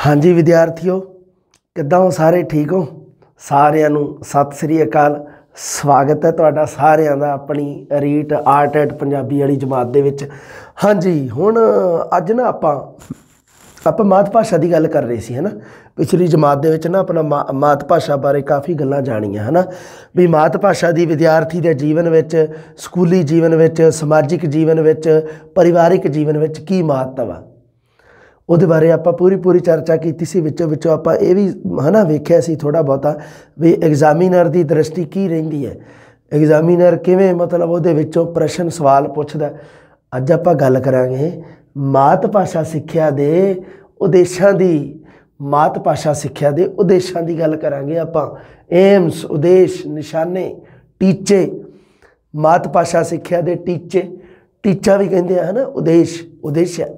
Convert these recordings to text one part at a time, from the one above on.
हाँ जी विद्यार्थियों, किद्दां हो सारे? ठीक हो? सारिਆਂ ਨੂੰ सत श्री अकाल। स्वागत है तुहाडा सारिਆਂ ਦਾ अपनी रीट आर्ट एट पंजाबी वाली जमात दे विच। हाँ जी, हुण अज ना ਆਪਾਂ मात भाषा की गल कर रहे सी, है ना। पिछली जमात दे विच ना अपना मात भाषा बारे काफ़ी गल्लां जाणियां, है ना, भी मात भाषा की विद्यार्थी के जीवन विच, स्कूली जीवन विच, समाजिक जीवन विच, परिवारिक जीवन विच की महत्व आ, ਉਹਦੇ बारे आप पूरी चर्चा की सी। विचों आप ये भी है ना वेख्या सी थोड़ा बहुता भी एग्जामिनर की दृष्टि की रही है, एग्जामिनर किवें मतलब ਉਹਦੇ ਵਿੱਚੋਂ प्रश्न सवाल पुछदा। अज आप गल करांगे मात भाषा सिक्ख्या दे उद्देशां दी, मात भाषा सिक्ख्या दे उद्देशां दी गल करांगे आप। एम्स, उद्देश, निशाने, टीचे, मात भाषा सिक्ख्या दे टीचे, टीचा भी कहंदे है ना, उद्देश, उद्देश्य।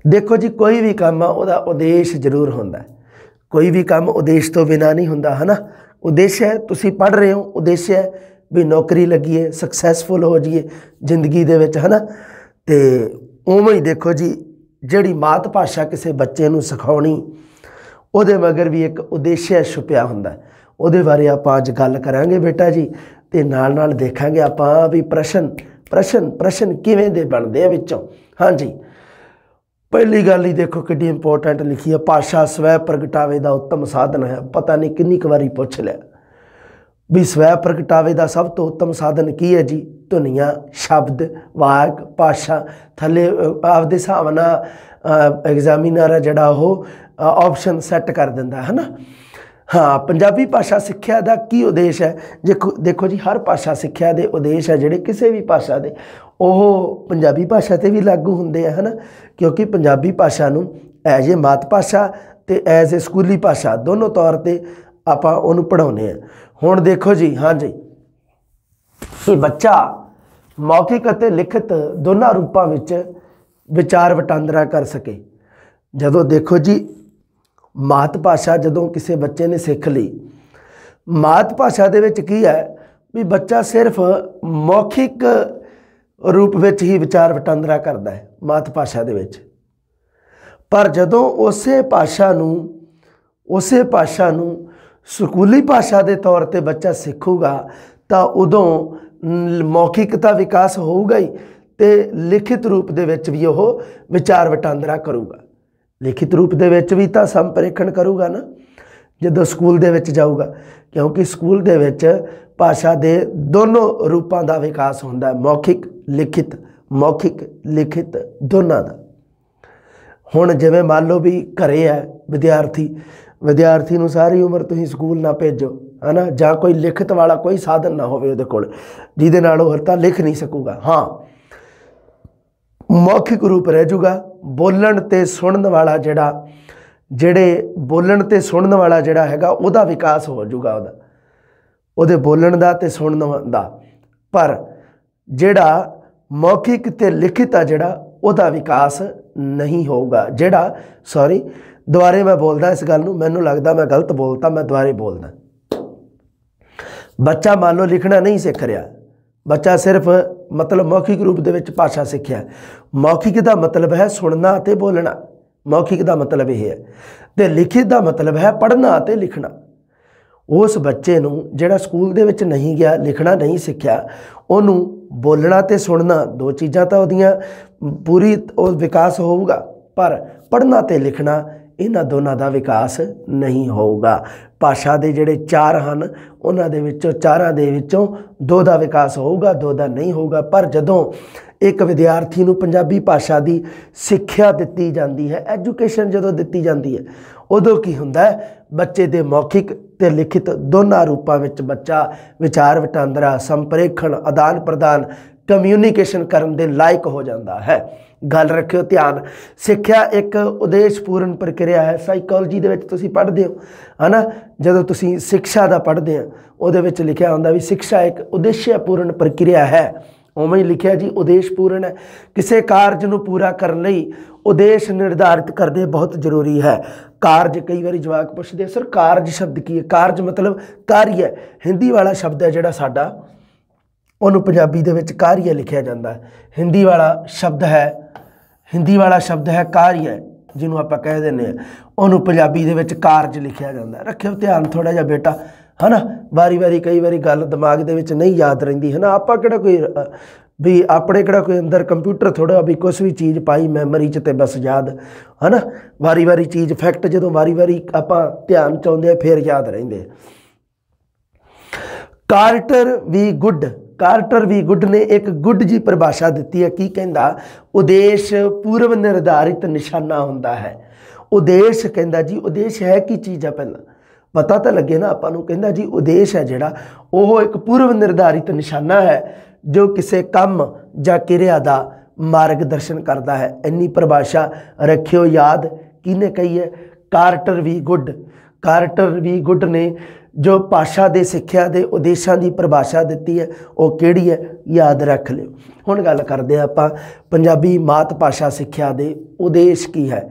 देखो जी, कोई भी काम आ उहदा उद्देश जरूर होंदा है, कोई भी काम उद्देश तो बिना नहीं होंदा, है ना। उद्देश्य है तुसी पढ़ रहे हो, उद्देश्य है भी नौकरी लगी है, सक्सैसफुल हो जाइए जिंदगी दे विच, है ना। तो उवें ही देखो जी, जिहड़ी मात भाषा किसी बच्चे नूं सिखाउणी उहदे मगर भी एक उद्देश्य छुपिया हुंदा है। उहदे बारे आपां अज गल करांगे बेटा जी, ते नाल नाल देखांगे आपां भी प्रश्न प्रश्न प्रश्न किवें दे बनदे आ विचों। हाँ जी, पहली गल ही देखो कितनी इंपोर्टेंट लिखी है, भाषा स्वै प्रगटावे का उत्तम साधन है। पता नहीं किन्नी क वारी पुछ लिया भी स्वै प्रगटावे का सब तो उत्तम साधन की है जी? धुनियाँ, शब्द, वाक, भाषा। थले आपदे हिसाब नाल एग्जामिनर है जिहड़ा वो ऑप्शन सैट कर दिंदा, है ना। हाँ, पंजाबी भाषा सिक्ख्या का की उद्देश है? देखो जी, हर भाषा सिक्ख्या के उद्देश है जिहड़े किसी भी भाषा के ਉਹ पंजाबी भाषा ते भी लागू होंदे है ना, क्योंकि पंजाबी भाषा नूं एज ए मात भाषा ते एज ए स्कूली भाषा दोनों तौर पर आपां उहनूं पढ़ाउने आ। हुण देखो जी, हाँ जी, कि बच्चा मौखिक अते लिखित दोनों रूपों विच विचार वटांदरा कर सके। जदों देखो जी, मात भाषा जदों किसी बच्चे ने सीख ली, मात भाषा दे विच की है भी बच्चा सिर्फ मौखिक रूप विच ही विचार वटांदरा करता है मात भाषा दे विच। पर जदों उसे भाषा नूं स्कूली भाषा के तौर पर बच्चा सीखूगा तो उदों मौखिकता विकास होगा ही, तो लिखित रूप दे विच भी वो विचार वटांदरा करूगा। लिखित रूप दे विच भी तो संप्रेखण करूगा ना जदों स्कूल दे विच जाऊगा, क्योंकि स्कूल दे विच भाषा के दोनों रूपों का विकास होंदा है, मौखिक लिखित दोनों का। हुण जिवें मान लो भी घरे है विद्यार्थी नूं सारी उम्र तुसीं स्कूल ना भेजो, है ना, जां कोई लिखित वाला कोई साधन ना होवे उहदे कोल जिहदे नाल ओह तां लिख नहीं सकूगा। हाँ, मौखिक रूप रह जूगा। बोलण ते सुणन वाला जिहड़े बोलण ते सुणन वाला जिहड़ा हैगा उहदा विकास हो जूगा, उहदे बोलण दा ते सुणन दा। पर जिहड़ा मौखिक ते लिखित आ जिहड़ा उहदा विकास नहीं होगा। जिहड़ा सॉरी दुबारे मैं बोलदा इस गल नूं, मैनूं लगदा मैं गलत बोलता, मैं दुबारे बोलदा। बच्चा मान लो लिखना नहीं सीख रहा, बच्चा सिर्फ मतलब मौखिक रूप दे विच भाषा सीखिया। मौखिक का मतलब है सुनना ते बोलना, मौखिक का मतलब यह है, तो लिखित का मतलब है पढ़ना ते लिखना। उस बच्चे नूं जिहड़ा स्कूल दे विच नहीं गया, लिखना नहीं सीखिया, उहनूं बोलना ते सुनना दो चीज़ां तां उहदियां पूरी विकास होऊगा, पर पढ़ना ते लिखना इन्हां दोनों का विकास नहीं होगा। भाषा के जिहड़े चार हैं उन्हां दे विचों चारां दे विचों दो का विकास होगा, दो का नहीं होगा। पर जदों एक विद्यार्थी नूं पंजाबी भाषा की सिक्ख्या दित्ती जाती है, एजुकेशन जदों दित्ती जाती है, उदों की हुंदा है बच्चे दे मौखिक ते लिखित दोनों रूपों में बच्चा विचार वटांदरा, संप्रेखण, आदान प्रदान, कम्यूनीकेशन करने के लायक हो जाता है। गल रखियो ध्यान, सिक्ख्या एक उद्देशपूर्ण प्रक्रिया है। साइकोलॉजी दे विच तुसीं पढ़दे हो, है ना, जदों तुसीं शिक्षा दा पढ़दे हो उहदे विच लिखिया हुंदा भी शिक्षा एक उद्देश्यपूर्ण प्रक्रिया है। उवें ही लिखिया जी उद्देशपूर्ण है। किसी कार्य नूं पूरा करने लई उद्देश निर्धारित करने बहुत जरूरी है। कार्य कई बार जवाक पुछदे सर कार्य शब्द की है? कार्य मतलब कार्य है, हिंदी वाला शब्द है जिहड़ा साडा उहनूं पंजाबी दे विच कार्य लिखिया जाता है। हिंदी वाला शब्द है कार्य, ਜਿਹਨੂੰ ਆਪਾਂ ਕਹਿ ਦਿੰਦੇ ਆ, ਉਹਨੂੰ ਪੰਜਾਬੀ ਦੇ ਵਿੱਚ ਕਾਰਜ ਲਿਖਿਆ ਜਾਂਦਾ। ਰੱਖਿਓ ਧਿਆਨ ਥੋੜ੍ਹਾ ਜਿਹਾ ਬੇਟਾ, ਹੈ ਨਾ। ਵਾਰੀ ਕਈ ਵਾਰੀ ਗੱਲ ਦਿਮਾਗ ਦੇ ਵਿੱਚ ਨਹੀਂ ਯਾਦ ਰਹਿੰਦੀ, ਹੈ ਨਾ। ਆਪਾਂ ਕਿਹੜਾ ਕੋਈ ਵੀ ਆਪਣੇ ਕਿਹੜਾ ਕੋਈ ਅੰਦਰ ਕੰਪਿਊਟਰ ਥੋੜ੍ਹਾ ਵੀ ਕੁਛ ਵੀ ਚੀਜ਼ ਪਾਈ ਮੈਮਰੀ 'ਚ ਅਤੇ ਬਸ ਯਾਦ, ਹੈ ਨਾ। ਵਾਰੀ ਚੀਜ਼ ਫੈਕਟ ਜਦੋਂ ਵਾਰੀ ਆਪਾਂ ਧਿਆਨ 'ਚ ਆਉਂਦੇ ਆ ਫਿਰ ਯਾਦ ਰਹਿੰਦੇ। ਕਾਰਟਰ ਵੀ ਗੁੱਡ ਨੇ ਇੱਕ ਗੁੱਡ ਜੀ ਪਰਿਭਾਸ਼ਾ ਦਿੱਤੀ ਹੈ। ਕੀ ਕਹਿੰਦਾ? ਉਦੇਸ਼ ਪੂਰਵ ਨਿਰਧਾਰਿਤ ਨਿਸ਼ਾਨਾ ਹੁੰਦਾ ਹੈ। ਉਦੇਸ਼ ਕਹਿੰਦਾ ਜੀ, ਉਦੇਸ਼ ਹੈ ਕੀ ਚੀਜ਼ ਆ ਪਹਿਲਾਂ ਪਤਾ ਤਾਂ ਲੱਗੇ ਨਾ ਆਪਾਂ ਨੂੰ। ਕਹਿੰਦਾ ਜੀ ਉਦੇਸ਼ ਹੈ ਜਿਹੜਾ ਉਹ ਇੱਕ ਪੂਰਵ ਨਿਰਧਾਰਿਤ ਨਿਸ਼ਾਨਾ ਹੈ ਜੋ ਕਿਸੇ ਕੰਮ ਜਾਂ ਕਿਰਿਆ ਦਾ ਮਾਰਗਦਰਸ਼ਨ ਕਰਦਾ ਹੈ। ਇੰਨੀ ਪਰਿਭਾਸ਼ਾ ਰੱਖਿਓ ਯਾਦ। ਕਿਹਨੇ ਕਹੀ ਹੈ? ਕਾਰਟਰ ਵੀ ਗੁੱਡ ਨੇ ਜੋ ਭਾਸ਼ਾ ਦੇ ਸਿੱਖਿਆ ਦੇ ਉਦੇਸ਼ਾਂ ਦੀ ਪਰਿਭਾਸ਼ਾ ਦਿੱਤੀ ਹੈ। ਉਹ ਕਿਹੜੀ ਹੈ? ਯਾਦ ਰੱਖ ਲਿਓ। ਹੁਣ ਗੱਲ ਕਰਦੇ ਹਾਂ ਆਪਾਂ ਪੰਜਾਬੀ ਮਾਤ ਭਾਸ਼ਾ ਸਿੱਖਿਆ ਦੇ ਉਦੇਸ਼ ਕੀ ਹੈ।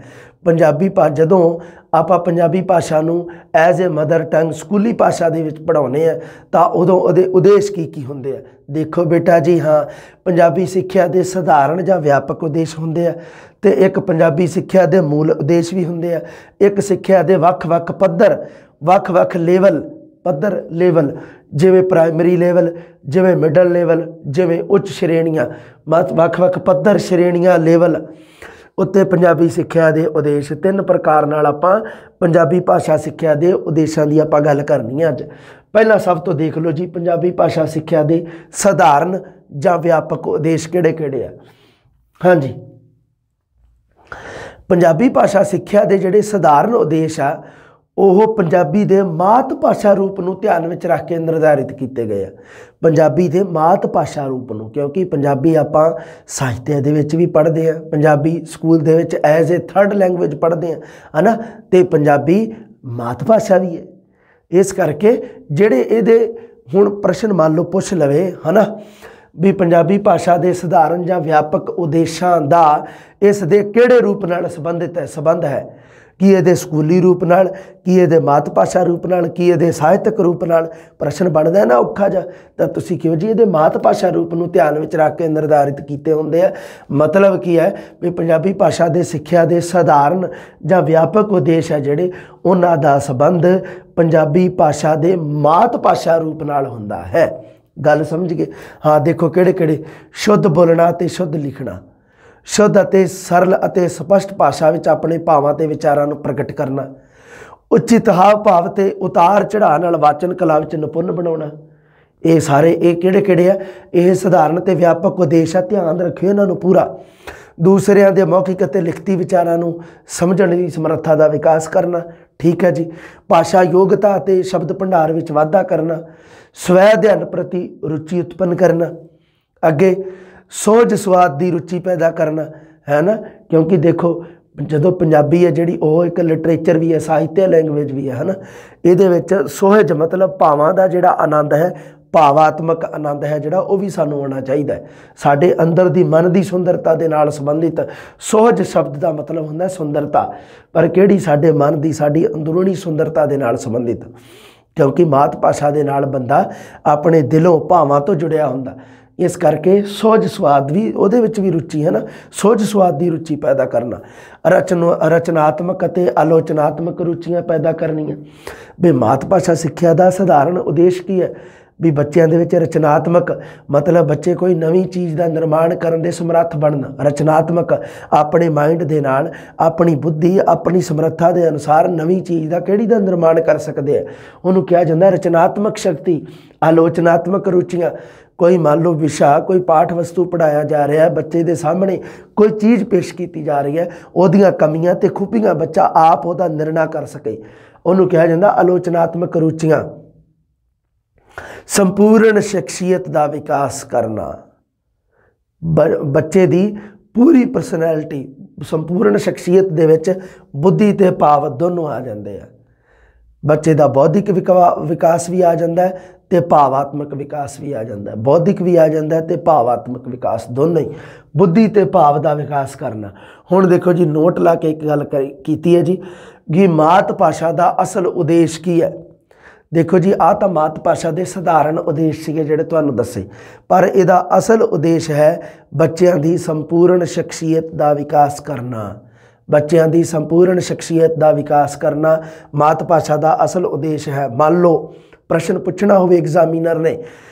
ਜਦੋਂ ਆਪਾਂ ਪੰਜਾਬੀ ਭਾਸ਼ਾ ਨੂੰ ਐਜ਼ ਏ ਮਦਰ ਟੰਗ ਸਕੂਲੀ ਭਾਸ਼ਾ ਦੇ ਵਿੱਚ ਪੜ੍ਹਾਉਂਦੇ ਆ ਤਾਂ ਉਦੋਂ ਉਹਦੇ ਉਦੇਸ਼ ਕੀ ਹੁੰਦੇ ਆ। ਦੇਖੋ ਬੇਟਾ ਜੀ, ਹਾਂ, ਪੰਜਾਬੀ ਸਿੱਖਿਆ ਦੇ ਸਧਾਰਨ ਜਾਂ ਵਿਆਪਕ ਉਦੇਸ਼ ਹੁੰਦੇ ਆ ਤੇ ਇੱਕ ਪੰਜਾਬੀ ਸਿੱਖਿਆ ਦੇ ਮੂਲ ਉਦੇਸ਼ ਵੀ ਹੁੰਦੇ ਆ। ਇੱਕ ਸਿੱਖਿਆ ਦੇ ਵੱਖ-ਵੱਖ ਪੱਧਰ, ਵੱਖ-ਵੱਖ ਲੈਵਲ ਜਿਵੇਂ ਪ੍ਰਾਇਮਰੀ ਲੈਵਲ, ਜਿਵੇਂ ਮਿਡਲ ਲੈਵਲ, ਜਿਵੇਂ ਉੱਚ ਸ਼੍ਰੇਣੀਆਂ, ਵੱਖ-ਵੱਖ ਪੱਧਰ, ਸ਼੍ਰੇਣੀਆਂ, ਲੈਵਲ ਉੱਤੇ ਪੰਜਾਬੀ ਸਿੱਖਿਆ ਦੇ ਉਦੇਸ਼। 3 ਪ੍ਰਕਾਰ ਨਾਲ ਆਪਾਂ ਪੰਜਾਬੀ ਭਾਸ਼ਾ ਸਿੱਖਿਆ ਦੇ ਉਦੇਸ਼ਾਂ ਦੀ ਆਪਾਂ ਗੱਲ ਕਰਨੀ ਹੈ ਅੱਜ। ਪਹਿਲਾਂ ਸਭ ਤੋਂ ਦੇਖ ਲਓ ਜੀ, ਪੰਜਾਬੀ ਭਾਸ਼ਾ ਸਿੱਖਿਆ ਦੇ ਸਧਾਰਨ ਜਾਂ ਵਿਆਪਕ ਉਦੇਸ਼ ਕਿਹੜੇ-ਕਿਹੜੇ ਆ। ਹਾਂਜੀ, ਪੰਜਾਬੀ ਭਾਸ਼ਾ ਸਿੱਖਿਆ ਦੇ ਜਿਹੜੇ ਸਧਾਰਨ ਉਦੇਸ਼ ਆ ਉਹ ਪੰਜਾਬੀ ਦੇ ਮਾਤ ਭਾਸ਼ਾ ਰੂਪ ਨੂੰ ਧਿਆਨ ਵਿੱਚ ਰੱਖ ਕੇ ਨਿਰਧਾਰਿਤ ਕੀਤੇ ਗਏ ਆ। ਪੰਜਾਬੀ ਦੇ ਮਾਤ ਭਾਸ਼ਾ ਰੂਪ ਨੂੰ, ਕਿਉਂਕਿ ਪੰਜਾਬੀ ਆਪਾਂ ਸਾਹਿਤਿਆ ਦੇ ਵਿੱਚ ਵੀ ਪੜ੍ਹਦੇ ਹਾਂ, ਪੰਜਾਬੀ ਸਕੂਲ ਦੇ ਵਿੱਚ ਐਜ਼ ਏ 3rd ਲੈਂਗੁਏਜ ਪੜ੍ਹਦੇ ਹਾਂ, ਹੈ ਨਾ। ਅਤੇ ਪੰਜਾਬੀ ਮਾਤ ਭਾਸ਼ਾ ਵੀ ਹੈ। ਇਸ ਕਰਕੇ ਜਿਹੜੇ ਇਹਦੇ ਹੁਣ ਪ੍ਰਸ਼ਨ ਮੰਨ ਲਓ ਪੁੱਛ ਲਵੇ, ਹੈ ਨਾ, ਵੀ ਪੰਜਾਬੀ ਭਾਸ਼ਾ ਦੇ ਸਧਾਰਨ ਜਾਂ ਵਿਆਪਕ ਉਦੇਸ਼ਾਂ ਦਾ ਇਸ ਦੇ ਕਿਹੜੇ ਰੂਪ ਨਾਲ ਸੰਬੰਧ ਹੈ। ਕੀ ਇਹਦੇ ਸਕੂਲੀ ਰੂਪ ਨਾਲ, ਕੀ ਇਹਦੇ ਮਾਤ ਭਾਸ਼ਾ ਰੂਪ ਨਾਲ, ਕੀ ਇਹਦੇ ਸਾਹਿਤਕ ਰੂਪ ਨਾਲ। ਪ੍ਰਸ਼ਨ ਬਣਦਾ ਨਾ ਔਖਾ ਜਿਹਾ, ਤਾਂ ਤੁਸੀਂ ਕਿਉਂ ਜੀ ਇਹਦੇ ਮਾਤ ਭਾਸ਼ਾ ਰੂਪ ਨੂੰ ਧਿਆਨ ਵਿੱਚ ਰੱਖ ਕੇ ਨਿਰਧਾਰਿਤ ਕੀਤੇ ਹੁੰਦੇ ਆ। ਮਤਲਬ ਕੀ ਹੈ ਵੀ ਪੰਜਾਬੀ ਭਾਸ਼ਾ ਦੇ ਸਿੱਖਿਆ ਦੇ ਸਧਾਰਨ ਜਾਂ ਵਿਆਪਕ ਉਦੇਸ਼ ਹੈ ਜਿਹੜੇ, ਉਹਨਾਂ ਦਾ ਸੰਬੰਧ ਪੰਜਾਬੀ ਭਾਸ਼ਾ ਦੇ ਮਾਤ ਭਾਸ਼ਾ ਰੂਪ ਨਾਲ ਹੁੰਦਾ ਹੈ। ਗੱਲ ਸਮਝ ਗਏ? ਹਾਂ, ਦੇਖੋ ਕਿਹੜੇ-ਕਿਹੜੇ। ਸ਼ੁੱਧ ਬੋਲਣਾ ਅਤੇ ਸ਼ੁੱਧ ਲਿਖਣਾ, ਸ਼ੁੱਧ ਅਤੇ ਸਰਲ ਅਤੇ ਸਪਸ਼ਟ ਭਾਸ਼ਾ ਵਿੱਚ ਆਪਣੇ ਭਾਵਾਂ ਤੇ ਵਿਚਾਰਾਂ ਨੂੰ ਪ੍ਰਗਟ ਕਰਨਾ, ਉਚਿਤ ਹਾਵ ਭਾਵ ਤੇ ਉਤਾਰ ਚੜ੍ਹਾਅ ਨਾਲ ਵਾਚਨ ਕਲਾ ਵਿੱਚ ਨਿਪੁੰਨ ਬਣਾਉਣਾ। ਇਹ ਸਾਰੇ ਇਹ ਕਿਹੜੇ-ਕਿਹੜੇ ਆ? ਇਹ ਸਧਾਰਨ ਤੇ ਵਿਆਪਕ ਉਦੇਸ਼ ਆ। ਧਿਆਨ ਰੱਖਿਓ ਇਹਨਾਂ ਨੂੰ ਪੂਰਾ। ਦੂਸਰਿਆਂ ਦੇ ਮੌਖਿਕ ਅਤੇ ਲਿਖਤੀ ਵਿਚਾਰਾਂ ਨੂੰ ਸਮਝਣ ਦੀ ਸਮਰੱਥਾ ਦਾ ਵਿਕਾਸ ਕਰਨਾ। ਠੀਕ ਹੈ ਜੀ। ਭਾਸ਼ਾ ਯੋਗਤਾ ਅਤੇ ਸ਼ਬਦ ਭੰਡਾਰ ਵਿੱਚ ਵਾਧਾ ਕਰਨਾ, ਸਵੈ ਅਧਿਐਨ ਪ੍ਰਤੀ ਰੁਚੀ ਉਤਪੰਨ ਕਰਨਾ, ਅੱਗੇ ਸੋਝ ਸਵਾਦ ਦੀ ਰੁਚੀ ਪੈਦਾ ਕਰਨਾ, ਹੈ ਨਾ। ਕਿਉਂਕਿ ਦੇਖੋ ਜਦੋਂ ਪੰਜਾਬੀ ਹੈ ਜਿਹੜੀ ਉਹ ਇੱਕ ਲਿਟਰੇਚਰ ਵੀ ਹੈ, ਸਾਹਿਤਿਆ ਲੈਂਗੁਏਜ ਵੀ ਹੈ ਨਾ। ਇਹਦੇ ਵਿੱਚ ਸੋਹਜ ਮਤਲਬ ਭਾਵਾਂ ਦਾ ਜਿਹੜਾ ਆਨੰਦ ਹੈ, ਭਾਵਾਤਮਕ ਆਨੰਦ ਹੈ ਜਿਹੜਾ, ਉਹ ਵੀ ਸਾਨੂੰ ਆਉਣਾ ਚਾਹੀਦਾ ਹੈ। ਸਾਡੇ ਅੰਦਰ ਦੀ ਮਨ ਦੀ ਸੁੰਦਰਤਾ ਦੇ ਨਾਲ ਸੰਬੰਧਿਤ। ਸੋਹਜ ਸ਼ਬਦ ਦਾ ਮਤਲਬ ਹੁੰਦਾ ਸੁੰਦਰਤਾ, ਪਰ ਕਿਹੜੀ? ਸਾਡੇ ਮਨ ਦੀ, ਸਾਡੀ ਅੰਦਰੂਨੀ ਸੁੰਦਰਤਾ ਦੇ ਨਾਲ ਸੰਬੰਧਿਤ। ਕਿਉਂਕਿ ਮਾਤ ਭਾਸ਼ਾ ਦੇ ਨਾਲ ਬੰਦਾ ਆਪਣੇ ਦਿਲੋਂ ਭਾਵਾਂ ਤੋਂ ਜੁੜਿਆ ਹੁੰਦਾ। ਇਸ ਕਰਕੇ ਸੋਝ ਸਵਾਦ ਵੀ ਉਹਦੇ ਵਿੱਚ ਵੀ ਰੁਚੀ ਹੈ ਨਾ। ਸੋਝ ਸਵਾਦ ਦੀ ਰੁਚੀ ਪੈਦਾ ਕਰਨਾ, ਰਚਨਾਤਮਕ ਅਤੇ ਆਲੋਚਨਾਤਮਕ ਰੁਚੀਆਂ ਪੈਦਾ ਕਰਨੀਆਂ। ਵੀ ਮਾਤ ਭਾਸ਼ਾ ਸਿੱਖਿਆ ਦਾ ਸਧਾਰਨ ਉਦੇਸ਼ ਕੀ ਹੈ? ਵੀ ਬੱਚਿਆਂ ਦੇ ਵਿੱਚ ਰਚਨਾਤਮਕ ਮਤਲਬ ਬੱਚੇ ਕੋਈ ਨਵੀਂ ਚੀਜ਼ ਦਾ ਨਿਰਮਾਣ ਕਰਨ ਦੇ ਸਮਰੱਥ ਬਣਨ। ਰਚਨਾਤਮਕ ਆਪਣੇ ਮਾਈਂਡ ਦੇ ਨਾਲ, ਆਪਣੀ ਬੁੱਧੀ, ਆਪਣੀ ਸਮਰੱਥਾ ਦੇ ਅਨੁਸਾਰ ਨਵੀਂ ਚੀਜ਼ ਦਾ ਕਿਹੜੀ ਦਾ ਨਿਰਮਾਣ ਕਰ ਸਕਦੇ ਆ, ਉਹਨੂੰ ਕਿਹਾ ਜਾਂਦਾ ਰਚਨਾਤਮਕ ਸ਼ਕਤੀ। ਆਲੋਚਨਾਤਮਕ ਰੁਚੀਆਂ, ਕੋਈ ਮੰਨ ਲਓ ਵਿਸ਼ਾ, ਕੋਈ ਪਾਠ ਵਸਤੂ ਪੜ੍ਹਾਇਆ ਜਾ ਰਿਹਾ ਹੈ, ਬੱਚੇ ਦੇ ਸਾਹਮਣੇ ਕੋਈ ਚੀਜ਼ ਪੇਸ਼ ਕੀਤੀ ਜਾ ਰਹੀ ਹੈ, ਉਹਦੀਆਂ ਕਮੀਆਂ ਤੇ ਖੂਬੀਆਂ ਬੱਚਾ ਆਪ ਉਹਦਾ ਨਿਰਣਾ ਕਰ ਸਕੇ, ਉਹਨੂੰ ਕਿਹਾ ਜਾਂਦਾ ਆਲੋਚਨਾਤਮਕ ਰੁਚੀਆਂ। ਸੰਪੂਰਨ ਸ਼ਖਸੀਅਤ ਦਾ ਵਿਕਾਸ ਕਰਨਾ, ਬੱਚੇ ਦੀ ਪੂਰੀ ਪਰਸਨੈਲਿਟੀ, ਸੰਪੂਰਨ ਸ਼ਖਸੀਅਤ ਦੇ ਵਿੱਚ ਬੁੱਧੀ ਤੇ ਭਾਵ ਦੋਨੋਂ ਆ ਜਾਂਦੇ ਆ। ਬੱਚੇ ਦਾ ਬੌਧਿਕ ਵਿਕਾਸ ਵੀ ਆ ਜਾਂਦਾ ਹੈ ਤੇ ਭਾਵਾਤਮਕ ਵਿਕਾਸ ਵੀ ਆ ਜਾਂਦਾ ਹੈ। ਬੌਧਿਕ ਵੀ ਆ ਜਾਂਦਾ ਤੇ ਭਾਵਾਤਮਕ ਵਿਕਾਸ ਦੋਨੋਂ ਹੀ। ਬੁੱਧੀ ਤੇ ਭਾਵ ਦਾ ਵਿਕਾਸ ਕਰਨਾ। ਹੁਣ ਦੇਖੋ ਜੀ, ਨੋਟ ਲਾ ਕੇ ਇੱਕ ਗੱਲ ਕੀਤੀ ਹੈ ਜੀ ਕਿ ਮਾਤ ਭਾਸ਼ਾ ਦਾ ਅਸਲ ਉਦੇਸ਼ ਕੀ ਹੈ। ਦੇਖੋ ਜੀ, ਆਹ ਤਾਂ ਮਾਤ ਭਾਸ਼ਾ ਦੇ ਸਧਾਰਨ ਉਦੇਸ਼ ਸੀਗੇ ਜਿਹੜੇ ਤੁਹਾਨੂੰ ਦੱਸੇ, ਪਰ ਇਹਦਾ ਅਸਲ ਉਦੇਸ਼ ਹੈ ਬੱਚਿਆਂ ਦੀ ਸੰਪੂਰਨ ਸ਼ਖਸੀਅਤ ਦਾ ਵਿਕਾਸ ਕਰਨਾ। ਬੱਚਿਆਂ ਦੀ ਸੰਪੂਰਨ ਸ਼ਖਸੀਅਤ ਦਾ ਵਿਕਾਸ ਕਰਨਾ ਮਾਤ ਭਾਸ਼ਾ ਦਾ ਅਸਲ ਉਦੇਸ਼ ਹੈ। ਮੰਨ ਲਓ ਪ੍ਰਸ਼ਨ ਪੁੱਛਣਾ ਹੋਵੇ ਐਗਜ਼ਾਮੀਨਰ ਨੇ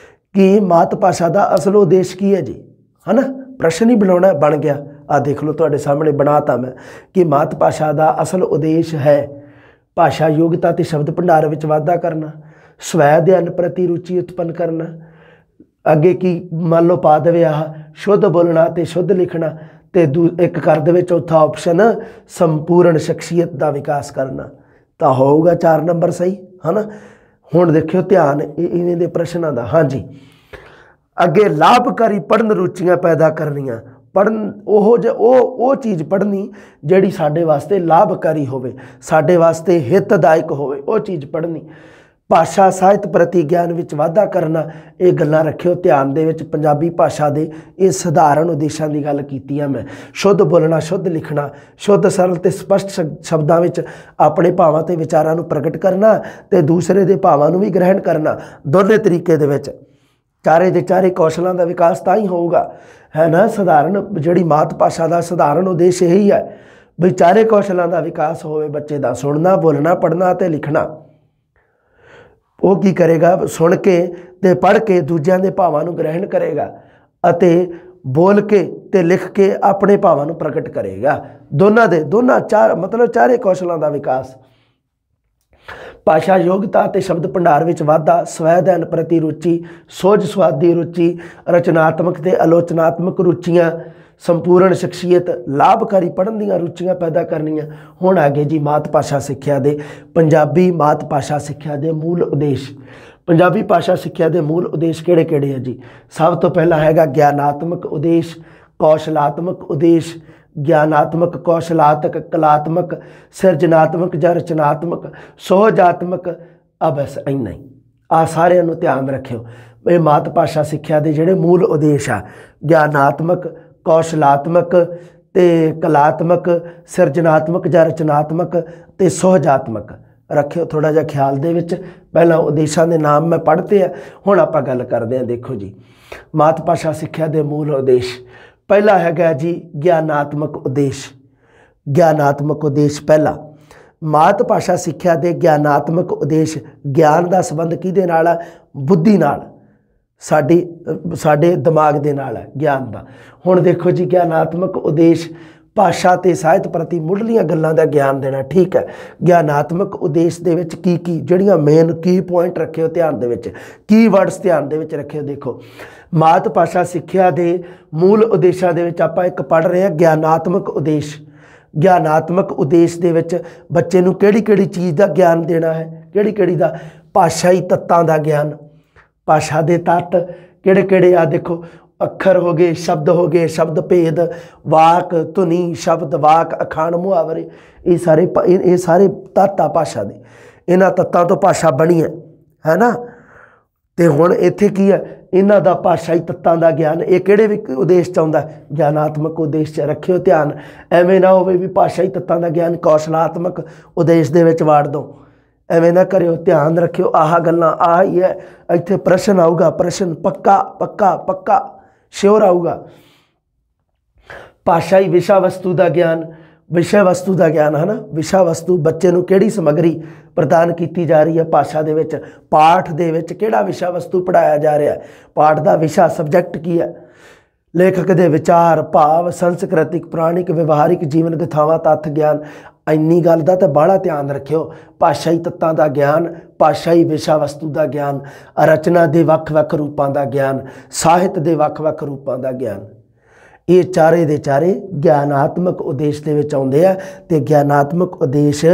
ਕਿ ਮਾਤ ਭਾਸ਼ਾ ਦਾ ਅਸਲ ਉਦੇਸ਼ ਕੀ ਹੈ ਜੀ, ਹੈ ਨਾ, ਪ੍ਰਸ਼ਨ ਹੀ ਬਣਾਉਣਾ, ਬਣ ਗਿਆ। ਆ ਦੇਖ ਲਓ ਤੁਹਾਡੇ ਸਾਹਮਣੇ ਬਣਾਤਾ ਮੈਂ ਕਿ ਮਾਤ ਭਾਸ਼ਾ ਦਾ ਅਸਲ ਉਦੇਸ਼ ਹੈ ਭਾਸ਼ਾ ਯੋਗਤਾ ਤੇ ਸ਼ਬਦ ਭੰਡਾਰ ਵਿੱਚ ਵਾਧਾ ਕਰਨਾ, ਸਵੈ ਅਧਿਐਨ ਪ੍ਰਤੀ ਰੁਚੀ ਉਤਪੰਨ ਕਰਨਾ। ਅੱਗੇ ਕੀ ਮੰਨ ਲਓ ਪਾ ਦੇਵੇ ਆਹ ਸ਼ੁੱਧ ਬੋਲਣਾ ਤੇ ਸ਼ੁੱਧ ਲਿਖਣਾ, ਤੇ ਇੱਕ ਕਰ ਦੇਵੇ ਚੌਥਾ ਆਪਸ਼ਨ ਸੰਪੂਰਨ ਸ਼ਖਸੀਅਤ ਦਾ ਵਿਕਾਸ ਕਰਨਾ, ਤਾਂ ਹੋਊਗਾ 4 ਨੰਬਰ ਸਹੀ, ਹੈ ਨਾ। ਹੁਣ ਦੇਖਿਓ ਧਿਆਨ ਇਵੇਂ ਦੇ ਪ੍ਰਸ਼ਨਾਂ ਦਾ। ਹਾਂਜੀ, ਅੱਗੇ ਲਾਭਕਾਰੀ ਪੜ੍ਹਨ ਰੁਚੀਆਂ ਪੈਦਾ ਕਰਨੀਆਂ। ਪੜ੍ਹਨ ਉਹ ਚੀਜ਼ ਪੜ੍ਹਨੀ ਜਿਹੜੀ ਸਾਡੇ ਵਾਸਤੇ ਲਾਭਕਾਰੀ ਹੋਵੇ, ਸਾਡੇ ਵਾਸਤੇ ਹਿੱਤਦਾਇਕ ਹੋਵੇ, ਉਹ ਚੀਜ਼ ਪੜ੍ਹਨੀ। ਭਾਸ਼ਾ ਸਾਹਿਤ ਪ੍ਰਤੀ ਗਿਆਨ ਵਿੱਚ ਵਾਧਾ ਕਰਨਾ, ਇਹ ਗੱਲਾਂ ਰੱਖਿਓ ਧਿਆਨ ਦੇ ਵਿੱਚ। ਪੰਜਾਬੀ ਭਾਸ਼ਾ ਦੇ ਇਹ ਸਧਾਰਨ ਉਦੇਸ਼ਾਂ ਦੀ ਗੱਲ ਕੀਤੀ ਆ ਮੈਂ। ਸ਼ੁੱਧ ਬੋਲਣਾ, ਸ਼ੁੱਧ ਲਿਖਣਾ, ਸ਼ੁੱਧ ਸਰਲ ਤੇ ਸਪਸ਼ਟ ਸ਼ਬਦਾਂ ਵਿੱਚ ਆਪਣੇ ਭਾਵਾਂ ਤੇ ਵਿਚਾਰਾਂ ਨੂੰ ਪ੍ਰਗਟ ਕਰਨਾ ਤੇ ਦੂਸਰੇ ਦੇ ਭਾਵਾਂ ਨੂੰ ਵੀ ਗ੍ਰਹਿਣ ਕਰਨਾ। ਦੋਨੇ ਤਰੀਕੇ ਦੇ ਵਿੱਚ ਚਾਰੇ ਦੇ ਚਾਰੇ ਕੌਸ਼ਲਾਂ ਦਾ ਵਿਕਾਸ ਤਾਂ ਹੀ ਹੋਊਗਾ, ਹੈ ਨਾ। ਸਧਾਰਨ ਜਿਹੜੀ ਮਾਤ ਭਾਸ਼ਾ ਦਾ ਸਧਾਰਨ ਉਦੇਸ਼ ਇਹੀ ਹੈ ਵੀ ਚਾਰੇ ਕੌਸ਼ਲਾਂ ਦਾ ਵਿਕਾਸ ਹੋਵੇ ਬੱਚੇ ਦਾ, ਸੁਣਨਾ, ਬੋਲਣਾ, ਪੜ੍ਹਨਾ ਅਤੇ ਲਿਖਣਾ। ਉਹ ਕੀ ਕਰੇਗਾ, ਸੁਣ ਕੇ ਤੇ ਪੜ੍ਹ ਕੇ ਦੂਜਿਆਂ ਦੇ ਭਾਵਾਂ ਨੂੰ ਗ੍ਰਹਿਣ ਕਰੇਗਾ ਅਤੇ ਬੋਲ ਕੇ ਤੇ ਲਿਖ ਕੇ ਆਪਣੇ ਭਾਵਾਂ ਨੂੰ ਪ੍ਰਗਟ ਕਰੇਗਾ। ਮਤਲਬ ਚਾਰੇ ਕੌਸ਼ਲਾਂ ਦਾ ਵਿਕਾਸ। ਭਾਸ਼ਾ ਯੋਗਤਾ ਅਤੇ ਸ਼ਬਦ ਭੰਡਾਰ ਵਿੱਚ ਵਾਧਾ, ਸਵੈ ਅਧਿਐਨ ਪ੍ਰਤੀ ਰੁਚੀ, ਸੋਝ ਸੁਆਦੀ ਰੁਚੀ, ਰਚਨਾਤਮਕ ਤੇ ਆਲੋਚਨਾਤਮਕ ਰੁਚੀਆਂ, ਸੰਪੂਰਨ ਸ਼ਖਸੀਅਤ, ਲਾਭਕਾਰੀ ਪੜ੍ਹਨ ਦੀਆਂ ਰੁਚੀਆਂ ਪੈਦਾ ਕਰਨੀਆਂ। ਹੁਣ ਅੱਗੇ ਜੀ ਮਾਤ ਭਾਸ਼ਾ ਸਿੱਖਿਆ ਦੇ ਪੰਜਾਬੀ ਮਾਤ ਭਾਸ਼ਾ ਸਿੱਖਿਆ ਦੇ ਮੂਲ ਉਦੇਸ਼। ਪੰਜਾਬੀ ਭਾਸ਼ਾ ਸਿੱਖਿਆ ਦੇ ਮੂਲ ਉਦੇਸ਼ ਕਿਹੜੇ ਕਿਹੜੇ ਆ ਜੀ? ਸਭ ਤੋਂ ਪਹਿਲਾਂ ਹੈਗਾ ਗਿਆਨਾਤਮਕ ਉਦੇਸ਼, ਕੌਸ਼ਲਾਤਮਕ ਉਦੇਸ਼, ਗਿਆਨਾਤਮਕ, ਕੌਸ਼ਲਾਤਮਕ, ਕਲਾਤਮਕ, ਸਿਰਜਨਾਤਮਕ ਜਾਂ ਰਚਨਾਤਮਕ, ਸੋਹਜਾਤਮਕ। ਬਸ ਇੰਨਾ ਹੀ, ਆ ਸਾਰਿਆਂ ਨੂੰ ਧਿਆਨ ਰੱਖਿਓ। ਇਹ ਮਾਤ ਭਾਸ਼ਾ ਸਿੱਖਿਆ ਦੇ ਜਿਹੜੇ ਮੂਲ ਉਦੇਸ਼ ਆ, ਗਿਆਨਾਤਮਕ, ਕੌਸ਼ਲਾਤਮਕ ਤੇ ਕਲਾਤਮਕ, ਸਿਰਜਨਾਤਮਕ ਜਾਂ ਰਚਨਾਤਮਕ ਤੇ ਸੋਹਜਾਤਮਕ ਰੱਖਿਓ ਥੋੜ੍ਹਾ ਜਿਹਾ ਖਿਆਲ ਦੇ ਵਿੱਚ। ਪਹਿਲਾਂ ਉਦੇਸ਼ਾਂ ਦੇ ਨਾਮ ਮੈਂ ਪੜ੍ਹਤੇ ਆ, ਹੁਣ ਆਪਾਂ ਗੱਲ ਕਰਦੇ ਹਾਂ। ਦੇਖੋ ਜੀ, ਮਾਤ ਭਾਸ਼ਾ ਸਿੱਖਿਆ ਦੇ ਮੂਲ ਉਦੇਸ਼। ਪਹਿਲਾ ਹੈਗਾ ਜੀ ਗਿਆਨਾਤਮਕ ਉਦੇਸ਼। ਗਿਆਨਾਤਮਕ ਉਦੇਸ਼ ਪਹਿਲਾ, ਮਾਤ ਭਾਸ਼ਾ ਸਿੱਖਿਆ ਦੇ ਗਿਆਨਾਤਮਕ ਉਦੇਸ਼। ਗਿਆਨ ਦਾ ਸੰਬੰਧ ਕਿਹਦੇ ਨਾਲ ਆ? ਬੁੱਧੀ ਨਾਲ, ਸਾਡੇ ਦਿਮਾਗ ਦੇ ਨਾਲ ਹੈ ਗਿਆਨ ਦਾ। ਹੁਣ ਦੇਖੋ ਜੀ, ਗਿਆਨਾਤਮਕ ਉਦੇਸ਼ ਭਾਸ਼ਾ ਤੇ ਸਾਹਿਤ ਪ੍ਰਤੀ ਮੁੱਢਲੀਆਂ ਗੱਲਾਂ ਦਾ ਗਿਆਨ ਦੇਣਾ। ਠੀਕ ਹੈ, ਗਿਆਨਾਤਮਕ ਉਦੇਸ਼ ਦੇ ਵਿੱਚ ਕੀ ਜਿਹੜੀਆਂ ਮੇਨ ਕੀ ਪੁਆਇੰਟ ਰੱਖਿਓ ਧਿਆਨ ਦੇ ਵਿੱਚ, ਕੀ ਵਰਡਸ ਧਿਆਨ ਦੇ ਵਿੱਚ ਰੱਖਿਓ। ਦੇਖੋ, ਮਾਤ ਭਾਸ਼ਾ ਸਿੱਖਿਆ ਦੇ ਮੂਲ ਉਦੇਸ਼ਾਂ ਦੇ ਵਿੱਚ ਆਪਾਂ ਇੱਕ ਪੜ੍ਹ ਰਹੇ ਹਾਂ ਗਿਆਨਾਤਮਕ ਉਦੇਸ਼। ਗਿਆਨਾਤਮਕ ਉਦੇਸ਼ ਦੇ ਵਿੱਚ ਬੱਚੇ ਨੂੰ ਕਿਹੜੀ ਕਿਹੜੀ ਚੀਜ਼ ਦਾ ਗਿਆਨ ਦੇਣਾ ਹੈ? ਕਿਹੜੀ ਕਿਹੜੀ ਦਾ? ਭਾਸ਼ਾਈ ਤੱਤਾਂ ਦਾ ਗਿਆਨ। ਭਾਸ਼ਾ ਦੇ ਤੱਤ ਕਿਹੜੇ ਕਿਹੜੇ ਆ? ਦੇਖੋ, ਅੱਖਰ ਹੋ ਗਏ, ਸ਼ਬਦ ਹੋ ਗਏ, ਸ਼ਬਦ ਭੇਦ, ਵਾਕ, ਧੁਨੀ, ਸ਼ਬਦ, ਵਾਕ, ਅਖਾਣ, ਮੁਹਾਵਰੇ, ਇਹ ਸਾਰੇ ਤੱਤ ਆ ਭਾਸ਼ਾ ਦੇ। ਇਹਨਾਂ ਤੱਤਾਂ ਤੋਂ ਭਾਸ਼ਾ ਬਣੀ ਹੈ ਨਾ। ਤੇ ਹੁਣ ਇੱਥੇ ਕੀ ਹੈ? ਇਹਨਾਂ ਦਾ ਭਾਸ਼ਾਈ ਤੱਤਾਂ ਦਾ ਗਿਆਨ। ਇਹ ਕਿਹੜੇ ਵੀ ਉਦੇਸ਼ 'ਚ ਆਉਂਦਾ? ਗਿਆਨਾਤਮਕ ਉਦੇਸ਼ 'ਚ ਰੱਖਿਓ ਧਿਆਨ। ਐਵੇਂ ਨਾ ਹੋਵੇ ਵੀ ਭਾਸ਼ਾਈ ਤੱਤਾਂ ਦਾ ਗਿਆਨ ਕੌਸ਼ਲਾਤਮਕ ਉਦੇਸ਼ ਦੇ ਵਿੱਚ ਵਾੜ ਦਿਓ, ਐਵੇਂ ਨਾ ਕਰਿਓ। ਧਿਆਨ ਰੱਖਿਓ, ਆਹ ਗੱਲਾਂ ਆਹ ਹੀ ਹੈ। ਇੱਥੇ ਪ੍ਰਸ਼ਨ ਆਊਗਾ, ਪ੍ਰਸ਼ਨ ਪੱਕਾ ਪੱਕਾ ਪੱਕਾ ਸ਼ਿਓਰ ਆਊਗਾ। ਭਾਸ਼ਾਈ ਵਿਸ਼ਾ ਵਸਤੂ ਦਾ ਗਿਆਨ। ਵਿਸ਼ਾ ਵਸਤੂ ਦਾ ਗਿਆਨ, ਹੈ ਨਾ। ਵਿਸ਼ਾ ਵਸਤੂ, ਬੱਚੇ ਨੂੰ ਕਿਹੜੀ ਸਮੱਗਰੀ ਪ੍ਰਦਾਨ ਕੀਤੀ ਜਾ ਰਹੀ ਹੈ ਭਾਸ਼ਾ ਦੇ ਵਿੱਚ, ਪਾਠ ਦੇ ਵਿੱਚ ਕਿਹੜਾ ਵਿਸ਼ਾ ਵਸਤੂ ਪੜ੍ਹਾਇਆ ਜਾ ਰਿਹਾ, ਪਾਠ ਦਾ ਵਿਸ਼ਾ ਸਬਜੈਕਟ ਕੀ ਹੈ। ਲੇਖਕ ਦੇ ਵਿਚਾਰ, ਭਾਵ, ਸੰਸਕ੍ਰਿਤਿਕ, ਪੁਰਾਣਿਕ, ਵਿਵਹਾਰਿਕ, ਜੀਵਨ ਗਥਾਵਾਂ, ਤੱਥ ਗਿਆਨ। ਇੰਨੀ ਗੱਲ ਦਾ ਤਾਂ ਬਾਹਲਾ ਧਿਆਨ ਰੱਖਿਓ। ਭਾਸ਼ਾਈ ਤੱਤਾਂ ਦਾ ਗਿਆਨ, ਭਾਸ਼ਾਈ ਵਿਸ਼ਾ ਵਸਤੂ ਦਾ ਗਿਆਨ, ਰਚਨਾ ਦੇ ਵੱਖ-ਵੱਖ ਰੂਪਾਂ ਦਾ ਗਿਆਨ, ਸਾਹਿਤ ਦੇ ਵੱਖ-ਵੱਖ ਰੂਪਾਂ ਦਾ ਗਿਆਨ। ਇਹ ਚਾਰੇ ਦੇ ਚਾਰੇ ਗਿਆਨਾਤਮਕ ਉਦੇਸ਼ ਦੇ ਵਿੱਚ ਆਉਂਦੇ ਆ। ਤੇ ਗਿਆਨਾਤਮਕ ਉਦੇਸ਼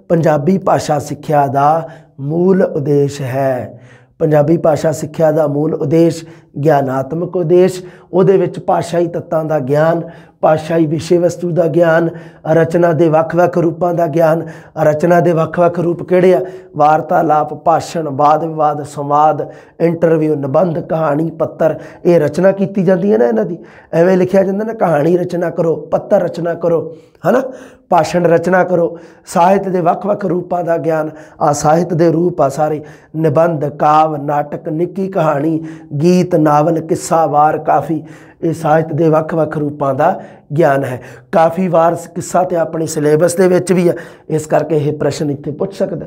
ਪੰਜਾਬੀ ਭਾਸ਼ਾ ਸਿੱਖਿਆ ਦਾ ਮੂਲ ਉਦੇਸ਼ ਹੈ। ਪੰਜਾਬੀ ਭਾਸ਼ਾ ਸਿੱਖਿਆ ਦਾ ਮੂਲ ਉਦੇਸ਼ ਗਿਆਨਾਤਮਕ ਉਦੇਸ਼। ਉਹਦੇ ਵਿੱਚ ਭਾਸ਼ਾਈ ਤੱਤਾਂ ਦਾ ਗਿਆਨ, ਭਾਸ਼ਾਈ ਵਿਸ਼ੇ ਵਸਤੂ ਦਾ ਗਿਆਨ, ਰਚਨਾ ਦੇ ਵੱਖ-ਵੱਖ ਰੂਪਾਂ ਦਾ ਗਿਆਨ। ਰਚਨਾ ਦੇ ਵੱਖ-ਵੱਖ ਰੂਪ ਕਿਹੜੇ ਆ? ਵਾਰਤਾਲਾਪ, ਭਾਸ਼ਣ, ਵਾਦ ਵਿਵਾਦ, ਸੰਵਾਦ, ਇੰਟਰਵਿਊ, ਨਿਬੰਧ, ਕਹਾਣੀ, ਪੱਤਰ। ਇਹ ਰਚਨਾ ਕੀਤੀ ਜਾਂਦੀ ਹੈ ਨਾ ਇਹਨਾਂ ਦੀ। ਐਵੇਂ ਲਿਖਿਆ ਜਾਂਦਾ ਨਾ, ਕਹਾਣੀ ਰਚਨਾ ਕਰੋ, ਪੱਤਰ ਰਚਨਾ ਕਰੋ, ਹੈ ਨਾ। भाषण रचना करो। साहित्य के ਵੱਖ-ਵੱਖ रूपों का ज्ञान, आ साहित्य के रूप आ सारे, निबंध, काव, नाटक, निक्की कहानी, गीत, नावल, किस्सा, वार, काफ़ी, ये साहित्य के ਵੱਖ-ਵੱਖ रूपों का ज्ञान है। काफ़ी वार किस्सा तो अपने सिलेबस के विच भी है, इस करके ये प्रश्न इत्थे पूछ सकता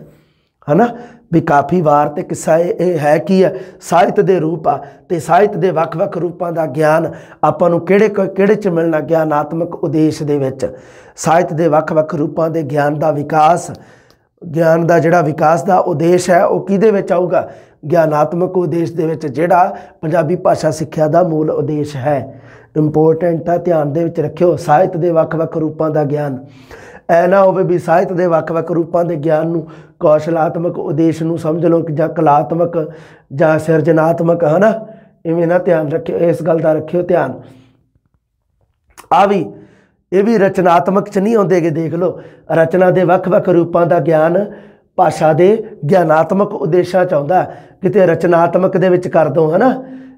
है ना भी काफ़ी वार तो किस्सा ये है की है, साहित्य के रूप आ ते साहित्य के ਵੱਖ-ਵੱਖ रूपों का ज्ञान आपां नूं किहड़े च मिलना, ज्ञानात्मक उद्देश दे विच। साहित्य के ਵੱਖ-ਵੱਖ रूपों के ज्ञान का विकास, ज्ञान का जिहड़ा विकास का उद्देश है वो किहदे विच आऊगा, ज्ञानात्मक उद्देश दे विच, जिहड़ा पंजाबी भाषा सिक्ख्या का मूल उद्देश है। इंपोर्टेंट है, ध्यान दे विच रखियो। साहित्य के ਵੱਖ-ਵੱਖ रूपों का ज्ञान, ऐ ना होवे भी साहित्य के ਵੱਖ-ਵੱਖ रूपों के ज्ञान नूं कौशलात्मक उद्देश नूं समझ लो कि जां कलात्मक जां सिरजनात्मक, है ना, इवें ना ध्यान रखियो, इस गल का रखियो ध्यान। आ भी ये भी रचनात्मक च नहीं आउंदे गे, देख लो रचना के ਵੱਖ-ਵੱਖ रूपों का ज्ञान भाषा के ज्ञानात्मक उद्देशों च आउंदा, किते रचनात्मक दे विच कर दो, है ना।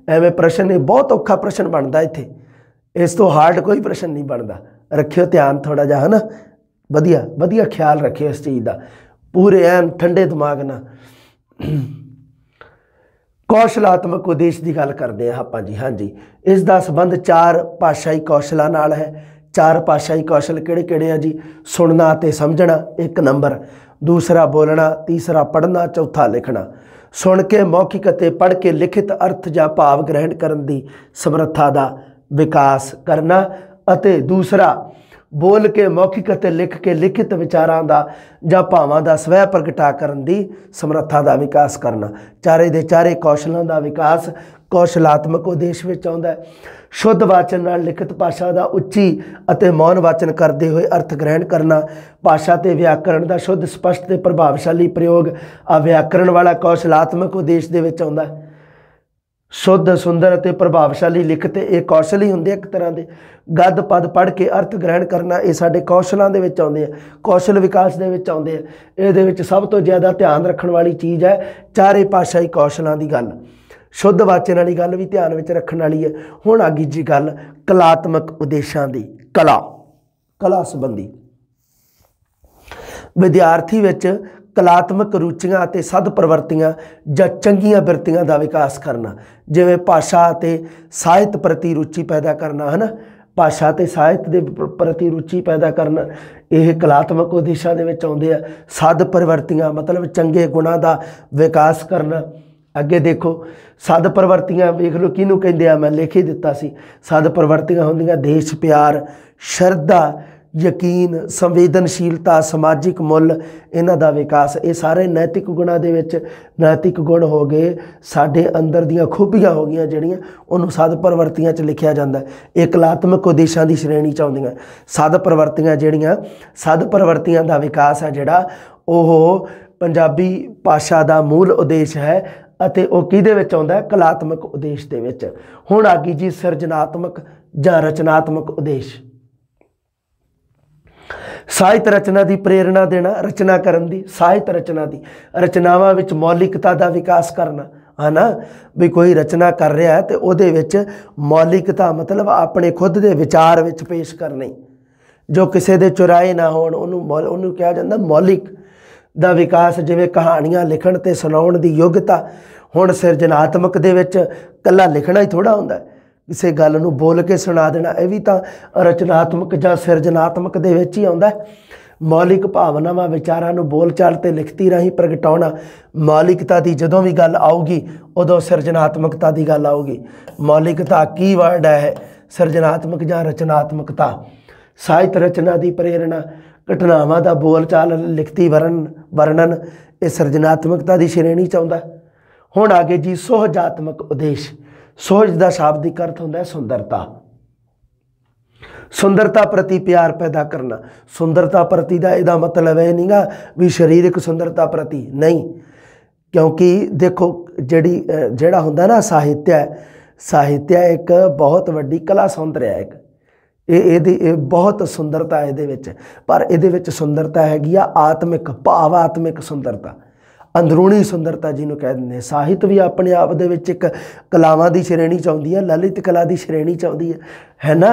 एवें प्रश्न ये बहुत औखा प्रश्न बनता इत्थे, इस तो हार्ड कोई प्रश्न नहीं बनता। रखियो ध्यान थोड़ा जा, है ना, वधिया वधिया ख्याल रखियो इस चीज़ का, पूरे ऐन ठंडे दिमाग ना। कौशलात्मक उद्देश की गल करते हैं आप जी। हाँ जी, इसका संबंध 4 भाषाई कौशलों नाल है। 4 भाषाई कौशल किहड़े-किहड़े आ जी? सुनना ते समझना 1 नंबर, दूसरा बोलना, तीसरा पढ़ना, चौथा लिखना। सुन के मौखिक ते पढ़ के लिखित अर्थ या भाव ग्रहण करने की समर्था का विकास करना, अते दूसरा बोल के मौखिक ते लिख के लिखित विचारां दा जां भावां दा स्वै प्रगटा करन दी समर्था का विकास करना। चारे दे चारे कौशलों का विकास कौशलात्मक उद्देश विच आउंदा है। शुद्ध वाचन नाल लिखित भाषा का उच्ची अते मौन वाचन करते हुए अर्थ ग्रहण करना। भाषा ते व्याकरण का शुद्ध स्पष्ट ते प्रभावशाली प्रयोग आ व्याकरण वाला कौशलात्मक उद्देश दे विच आउंदा है। शुद्ध सुंदर ते प्रभावशाली लिखत ये कौशल ही होंगे एक तरह के। गद पद पढ़ के अर्थ ग्रहण करना ये साडे कौशलों के विच आउंदे आ, कौशल विकास दे विच आउंदे आ। इहदे विच सब तो ज़्यादा ध्यान रखने वाली चीज़ है चारे भाषाई कौशलों की गल। शुद्ध वाचन वाली गल भी ध्यान में रखने वाली है। हुण आ गई जी गल कलात्मक उद्देशों की। कला संबंधी विद्यार्थी विच कलात्मक रुचियां ते सद प्रवृत्तियां जां चंगियां बिरतियां का विकास करना, जिवें भाषा ते साहित्य प्रति रुचि पैदा करना, है ना। भाषा ते साहित्य के प्रति रुचि पैदा करना यह कलात्मक उद्देशों के आउंदे आ। सद प्रवृत्तियां मतलब चंगे गुणां का विकास करना। अगे देखो सद प्रवृत्तियां वेख लो किनू कहिंदे आ, मैं लिख ही दिता सी। सद प्रवृत्तियां होंदियां देश प्यार, श्रद्धा, यकीन, संवेदनशीलता, समाजिक मुल, इन्हां दा विकास। ये सारे नैतिक गुणां दे विच नैतिक गुण हो गए, साडे अंदर दियां खूबियां हो गईयां जिहड़ियां उन्होंने सद प्रवृत्तियां च लिखिया जांदा है। ये कलात्मक उद्देशों की श्रेणी च आउंदियां। सद प्रवृत्तियां जिहड़ियां सद प्रवृत्तियां दा विकास है जिहड़ा ओह पंजाबी भाषा का मूल उद्देश है अते वो किहदे विच आउंदा है? कलात्मक उद्देश दे विच। हुण आ गई जी सिरजनात्मक जां रचनात्मक उद्देश। साहित्य रचना की प्रेरणा देना, रचना करन दी, साहित्य रचना की रचनावां विच मौलिकता का विकास करना, है ना। भी कोई रचना कर रहा है तो उहदे विच मौलिकता मतलब अपने खुद के विचार विच पेश करने, जो किसी दे चुराए ना होण, उन्होंने कहा जाता मौलिक का विकास। जिवें कहानियां लिखण ते सुनाउण दी योग्यता। हुण सिरजनात्मक दे विच कल्ला लिखना ही थोड़ा हुंदा है, किसी गल नूं बोल के सुना देना, यह भी तो रचनात्मक जां सिरजनात्मक दे विच ही आउंदा है। मौलिक भावनावां विचारां नूं बोल चाल ते लिखती राहीं प्रगटाउणा। मौलिकता की जदों भी गल आऊगी उदों सिरजनात्मकता की गल आऊगी। मौलिकता की वर्ड है, सिरजनात्मक जां रचनात्मकता। साहित्य रचना की प्रेरणा, घटनावां दा बोल चाल लिखती वर्णन, ये सिरजनात्मकता की श्रेणी च आउंदा। हुण आ गए जी सुहजात्मक उद्देश। सुहज का शाब्दिक अर्थ होंदा है सुंदरता। सुंदरता प्रति प्यार पैदा करना। सुंदरता प्रति का यदा मतलब है नहीं गा भी शारीरिक सुंदरता प्रति नहीं, क्योंकि देखो जिहड़ा हुंदा ना साहित्य एक बहुत वड्डी कला सौंदर्य है। ये बहुत सुंदरता है ये, पर ये सुंदरता हैगी आत्मिक भावात्मिक सुंदरता, अंदरूनी सुंदरता जिन्होंने कह देंगे। साहित्य भी अपने आप दे विच एक कलावां की श्रेणी च आउंदी है, ललित कला की श्रेणी च आउंदी है ना।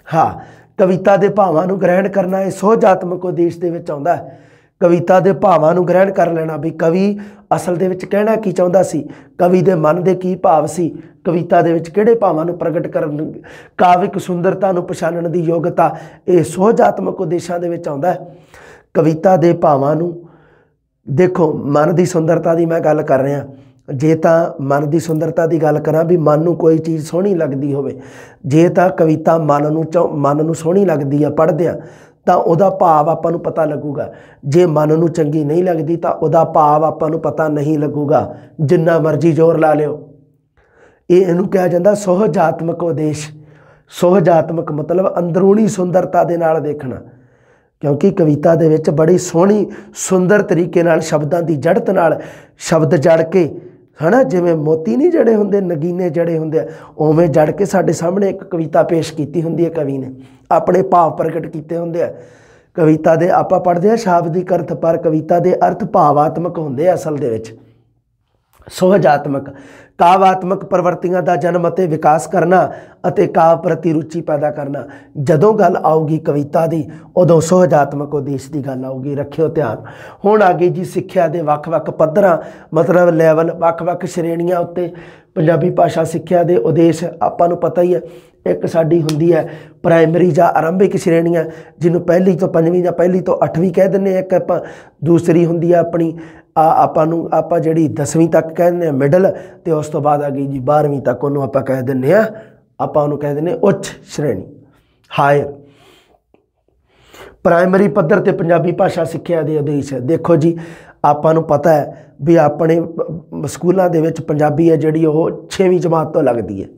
हाँ, कविता के भावां नूं ग्रहण करना ये सोहजात्मक उद्देश दे विच आउंदा है। कविता के भावां नूं ग्रहण कर लेना भी कवि असल दे विच कहना की चाहुंदा सी, कवि दे मन दे की भाव सी, कविता दे विच किहड़े भावां नूं प्रगट करन, काविक सुंदरता नूं पछाणन दी योग्यता ये सोहजात्मक उद्देशां दे विच आउंदा है। कविता के भावां नूं देखो मन की सुंदरता की मैं गल कर रहा, जे तो मन की सुंदरता की गल करा भी मन नूं कोई चीज़ सोहनी लगती होवे, जे तो कविता मन नूं सोहनी लगती है पढ़दे तो उहदा भाव आपां नूं पता लगूगा, जे मन नूं चंगी नहीं लगती तो उहदा भाव आपां नूं पता नहीं लगूगा, जिन्ना मर्जी जोर ला लिओ। इहनूं कहा जांदा सोहजात्मक उद्देश। सोहजात्मक मतलब अंदरूनी सुंदरता दे नाल देखना, क्योंकि कविता दे विच बड़ी सोहनी सुंदर तरीके नाल शब्दां दी जड़त नाल शब्द जड़ के है ना, जिवें मोती नहीं जड़े होंदे, नगीने जड़े होंदे, उवें जड़ के साडे सामने एक कविता पेश कीती हुंदी है। कवि ने अपने भाव प्रगट कीते हुंदे आ। कविता दे आपां पढ़दे आ शाब्दिक अर्थ, पर कविता दे अर्थ भावात्मक हुंदे असल दे विच। सोहजात्मक काव्यात्मक प्रवृत्तियों का जन्म और विकास करना और काव्य प्रति रुचि पैदा करना। जदों गल आऊगी कविता की उदों सोहजात्मक उद्देश की गल आऊगी, रखियो ध्यान। हुण आ गई जी सिक्ख्या के वख-वख पद्धरां, मतलब लैवल, वख-वख श्रेणियां उत्ते पंजाबी भाषा सिक्ख्या के उद्देश आपां नूं पता ही है। एक साडी हुंदी है प्राइमरी जां आरंभिक श्रेणियां, जिन्हों पहली तो पंजवीं जां पहली तो 8वीं कह दिंदे, एक आपां दूसरी हुंदी है अपनी आपां जिहड़ी 10वीं तक कह दिंदे मिडल, तो उस तो बाद आ गई जी 12वीं तक, उन्होंने आपां कह दिंदे आपां उन्होंने कह दिंदे उच्च श्रेणी, हायर। प्राइमरी पद्धर ते पंजाबी भाषा सिक्ख्या दे उद्देश देखो जी, आपां नूं पता है भी अपने स्कूलों दे विच पंजाबी है जिहड़ी ओह 6वीं जमात तो लगती है,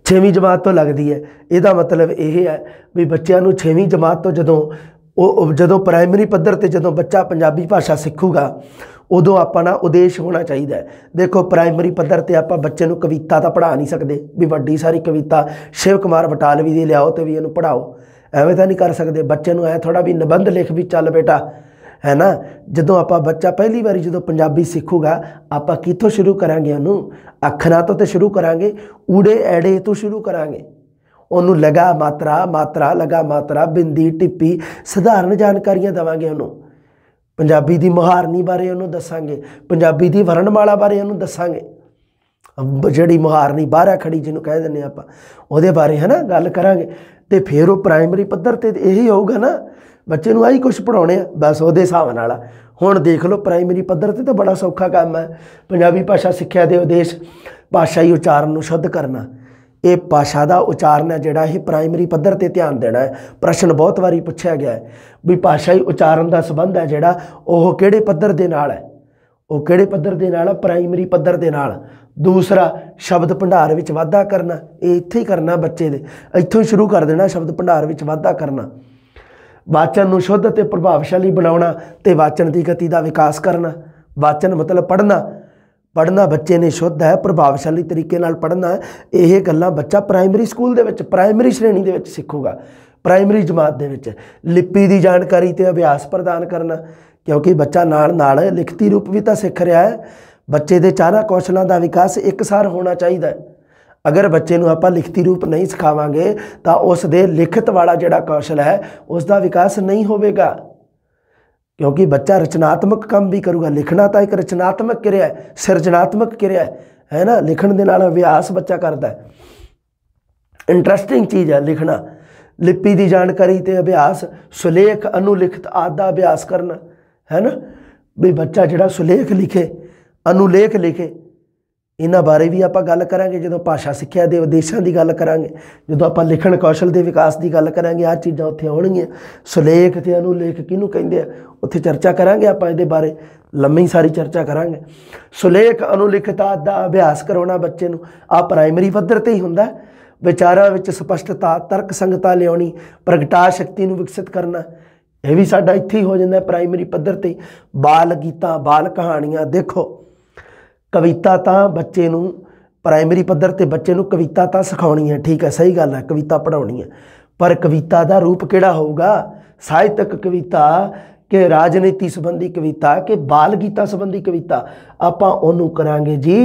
6वीं जमात तो लगती है। इहदा मतलब यह है भी बच्चों नूं 6वीं जमात तो जदों प्राइमरी पद्धर ते जदों बच्चा पंजाबी भाषा सिखूगा उदों अपना उद्देश होना चाहिए। देखो प्राइमरी पद्धर ते आपां बच्चे नूं कविता तो पढ़ा नहीं सकते भी वड्डी सारी कविता शिव कुमार बटालवी दी लियाओ तो भी इहनूं पढ़ाओ, एवें तो नहीं कर सकते। बच्चे नूं ऐ थोड़ा भी निबंध लिख भी चल बेटा, है ना। जदों आपां बच्चा पहली बारी जदों पंजाबी सिखूगा आपां कित्थों शुरू करांगे, उहनूं अखरां तो शुरू करांगे, ऊड़े ऐड़े तो शुरू करांगे, उन्हों लगा मात्रा, मात्रा लगा मात्रा, बिंदी टिप्पी सधारण जानकारियां देवांगे, उन्हों पंजाबी दी मुहारनी बारे उन्होंने दसांगे, पंजाबी दी वरणमाला बारे उन्होंने दसांगे, जिहड़ी मुहारनी बाहर खड़ी जिन्हों कह दिंदे आपां उहदे बारे है ना गल करांगे। तो फिर वो प्राइमरी पद्धर ते यही होऊगा ना, बच्चे नूं आही कुछ पढ़ाउणे आ बस उहदे हिसाब नाल। हुण देख लो प्राइमरी पद्धर ते तो बड़ा सौखा काम है पंजाबी भाषा सिक्ख्या दे उद्देश भाषाई उचारण नूं शुद्ध करना। ये भाषा का उचारण है जिहड़ा ये प्राइमरी पद्धर ते ध्यान देना है। प्रश्न बहुत बारी पूछा गया है भी भाषाई उचारण का संबंध है जिहड़ा ओह किहड़े पद्धर दे नाल है, वो किहड़े पद्धर दे नाल, प्राइमरी पद्धर दे नाल। दूसरा शब्द भंडार विच वाधा करना, ये इत्थे ही करना बच्चे दे, इत्थों ही शुरू कर देना शब्द भंडार विच वाधा करना। वाचन नूं शुद्ध ते प्रभावशाली बनाउणा ते वाचन की गति का विकास करना। वाचन मतलब पढ़ना, पढ़ना बच्चे ने शुद्ध है प्रभावशाली तरीके नाल पढ़ना है। यह गल्लां बच्चा प्राइमरी स्कूल दे विच प्राइमरी श्रेणी दे विच सिखूगा। प्राइमरी जमात दे विच लिपि की जानकारी ते अभ्यास प्रदान करना, क्योंकि बच्चा नाल नाल लिखती रूप भी तो सीख रहा है। बच्चे के चारां कौशलों का विकास एक सार होना चाहिए। अगर बच्चे नूं आपां लिखती रूप नहीं सिखावांगे तो उस दे लिखत वाला जिहड़ा कौशल है उसका विकास नहीं होवेगा, क्योंकि बच्चा रचनात्मक काम भी करूँगा। लिखना तो एक रचनात्मक क्रिया है, सिरजनात्मक क्रिया है ना। लिखण दे नाल अभ्यास बच्चा करता है, इंटरस्टिंग चीज़ है लिखना। लिपि की जानकारी ते अभ्यास, सुलेख अनुलिखत आदि का अभ्यास करना, है ना। भी बच्चा जिहड़ा सुलेख लिखे, अनुलेख लिखे, इन्हां बारे भी आपां गल करांगे जदों भाषा सिक्ख्या दे उद्देशां की गल करांगे। जदों आपां लिखण कौशल के विकास की गल करांगे आह चीज़ां उत्थे आउणगीआं। सुलेख ते अनुलेख किहनूं कहिंदे आ उत्थे चर्चा करांगे आपां, इहदे बारे लम्मी सारी चर्चा करांगे। सुलेख अनुलिखत आदि दा अभ्यास कराउणा बच्चे नूं आ प्राइमरी पद्धर ते ही हुंदा है। विचारां विच स्पष्टता, तर्क संगता लियाउणी, प्रगटा शक्ति नूं विकसित करना, यह भी साडा इत्थे ही हो जांदा प्राइमरी पद्धर ते। बाल गीतां, बाल कहानियां, देखो कविता तो बच्चे नूं प्राइमरी पद्धर ते बच्चे नूं कविता तो सिखाउणी है, ठीक है, सही गल है, कविता पढ़ाउणी है, पर कविता का रूप किहड़ा होऊगा? साहित्यक कविता कि राजनीति संबंधी कविता कि बाल गीतां संबंधी कविता? आपां उहनूं करांगे जी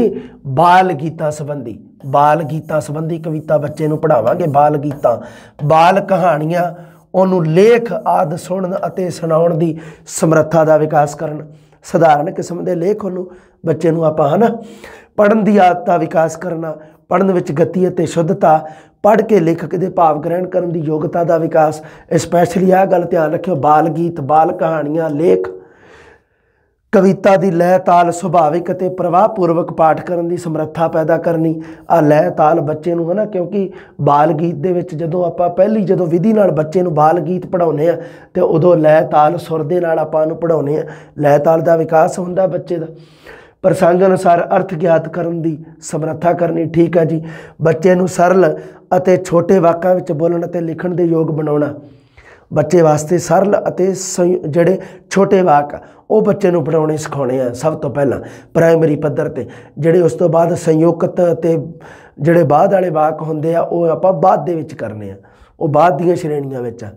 बाल गीतां संबंधी, ਬਾਲ ਗੀਤਾਂ ਸੰਬੰਧੀ ਕਵਿਤਾ ਬੱਚੇ ਨੂੰ ਪੜ੍ਹਾਵਾਂਗੇ। ਬਾਲ ਗੀਤਾਂ, ਬਾਲ ਕਹਾਣੀਆਂ, ਉਹਨੂੰ ਲੇਖ ਆਦਿ ਸੁਣਨ ਅਤੇ ਸੁਣਾਉਣ ਦੀ ਸਮਰੱਥਾ ਦਾ ਵਿਕਾਸ ਕਰਨ। ਸਧਾਰਨ ਕਿਸਮ ਦੇ ਲੇਖ ਉਹਨੂੰ ਬੱਚੇ ਨੂੰ ਆਪਾਂ ਹੈ ਨਾ। ਪੜ੍ਹਨ ਦੀ ਆਦਤ ਦਾ ਵਿਕਾਸ ਕਰਨਾ, ਪੜ੍ਹਨ ਵਿੱਚ ਗਤੀ ਅਤੇ ਸ਼ੁੱਧਤਾ, ਪੜ੍ਹ ਕੇ ਲੇਖਕ ਦੇ ਭਾਵ ਗ੍ਰਹਿਣ ਕਰਨ ਦੀ ਯੋਗਤਾ ਦਾ ਵਿਕਾਸ। ਸਪੈਸ਼ਲੀ ਆਹ ਗੱਲ ਧਿਆਨ ਰੱਖਿਓ, ਬਾਲ ਗੀਤ, ਬਾਲ ਕਹਾਣੀਆਂ, ਲੇਖ, ਕਵਿਤਾ ਦੀ ਲੈਅ ਤਾਲ ਸੁਭਾਵਿਕ ਅਤੇ ਪ੍ਰਵਾਹਪੂਰਵਕ ਪਾਠ ਕਰਨ ਦੀ ਸਮਰੱਥਾ ਪੈਦਾ ਕਰਨੀ। ਆ ਲੈਅ ਤਾਲ ਬੱਚੇ ਨੂੰ ਹੈ ਨਾ, ਕਿਉਂਕਿ ਬਾਲ ਗੀਤ ਦੇ ਵਿੱਚ ਜਦੋਂ ਆਪਾਂ ਜਦੋਂ ਵਿਧੀ ਨਾਲ ਬੱਚੇ ਨੂੰ ਬਾਲ ਗੀਤ ਪੜ੍ਹਾਉਂਦੇ ਆ ਤੇ ਉਦੋਂ ਲੈਅ ਤਾਲ ਸੁਰ ਦੇ ਨਾਲ ਆਪਾਂ ਉਹਨੂੰ ਪੜ੍ਹਾਉਂਦੇ ਆ। ਲੈਅ ਤਾਲ ਦਾ ਵਿਕਾਸ ਹੁੰਦਾ ਬੱਚੇ ਦਾ। ਪ੍ਰਸੰਗ ਅਨੁਸਾਰ ਅਰਥ ਗਿਆਤ ਕਰਨ ਦੀ ਸਮਰੱਥਾ ਕਰਨੀ। ਠੀਕ ਹੈ ਜੀ। ਬੱਚੇ ਨੂੰ ਸਰਲ ਅਤੇ ਛੋਟੇ ਵਾਕਾਂ ਵਿੱਚ ਬੋਲਣ ਅਤੇ ਲਿਖਣ ਦੇ ਯੋਗ ਬਣਾਉਣਾ। ਬੱਚੇ ਵਾਸਤੇ ਸਰਲ ਅਤੇ ਜਿਹੜੇ ਛੋਟੇ ਵਾਕ ਉਹ ਬੱਚੇ ਨੂੰ ਬਣਾਉਣੇ ਸਿਖਾਉਣੇ ਆ ਸਭ ਤੋਂ ਪਹਿਲਾਂ ਪ੍ਰਾਇਮਰੀ ਪੱਧਰ 'ਤੇ। ਜਿਹੜੇ ਉਸ ਤੋਂ ਬਾਅਦ ਸੰਯੁਕਤ ਅਤੇ ਜਿਹੜੇ ਬਾਅਦ ਵਾਲੇ ਵਾਕ ਹੁੰਦੇ ਆ ਉਹ ਆਪਾਂ ਬਾਅਦ ਦੇ ਵਿੱਚ ਕਰਨੇ ਆ, ਉਹ ਬਾਅਦ ਦੀਆਂ ਸ਼੍ਰੇਣੀਆਂ ਵਿੱਚ ਆ।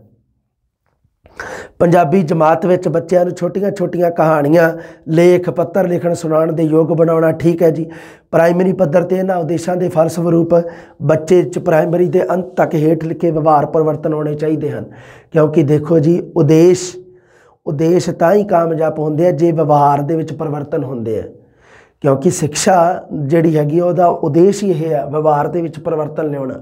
ਪੰਜਾਬੀ ਜਮਾਤ ਵਿੱਚ ਬੱਚਿਆਂ ਨੂੰ ਛੋਟੀਆਂ ਛੋਟੀਆਂ ਕਹਾਣੀਆਂ, ਲੇਖ ਪੱਤਰ ਲਿਖਣ ਸੁਣਾਉਣ ਦੇ ਯੋਗ ਬਣਾਉਣਾ। ਠੀਕ ਹੈ ਜੀ। ਪ੍ਰਾਇਮਰੀ ਪੱਧਰ 'ਤੇ ਇਹਨਾਂ ਉਦੇਸ਼ਾਂ ਦੇ ਫਲਸਵਰੂਪ ਬੱਚੇ 'ਚ ਪ੍ਰਾਇਮਰੀ ਦੇ ਅੰਤ ਤੱਕ ਹੇਠ ਲਿਖੇ ਵਿਵਹਾਰ ਪਰਿਵਰਤਨ ਹੋਣੇ ਚਾਹੀਦੇ ਹਨ। ਕਿਉਂਕਿ ਦੇਖੋ ਜੀ, ਉਦੇਸ਼ ਤਾਂ ਹੀ ਕਾਮਯਾਬ ਹੁੰਦੇ ਆ ਜੇ ਵਿਵਹਾਰ ਦੇ ਵਿੱਚ ਪਰਿਵਰਤਨ ਹੁੰਦੇ ਆ। ਕਿਉਂਕਿ ਸਿੱਖਿਆ ਜਿਹੜੀ ਹੈਗੀ ਉਹਦਾ ਉਦੇਸ਼ ਹੀ ਇਹ ਹੈ, ਵਿਵਹਾਰ ਦੇ ਵਿੱਚ ਪਰਿਵਰਤਨ ਲਿਆਉਣਾ।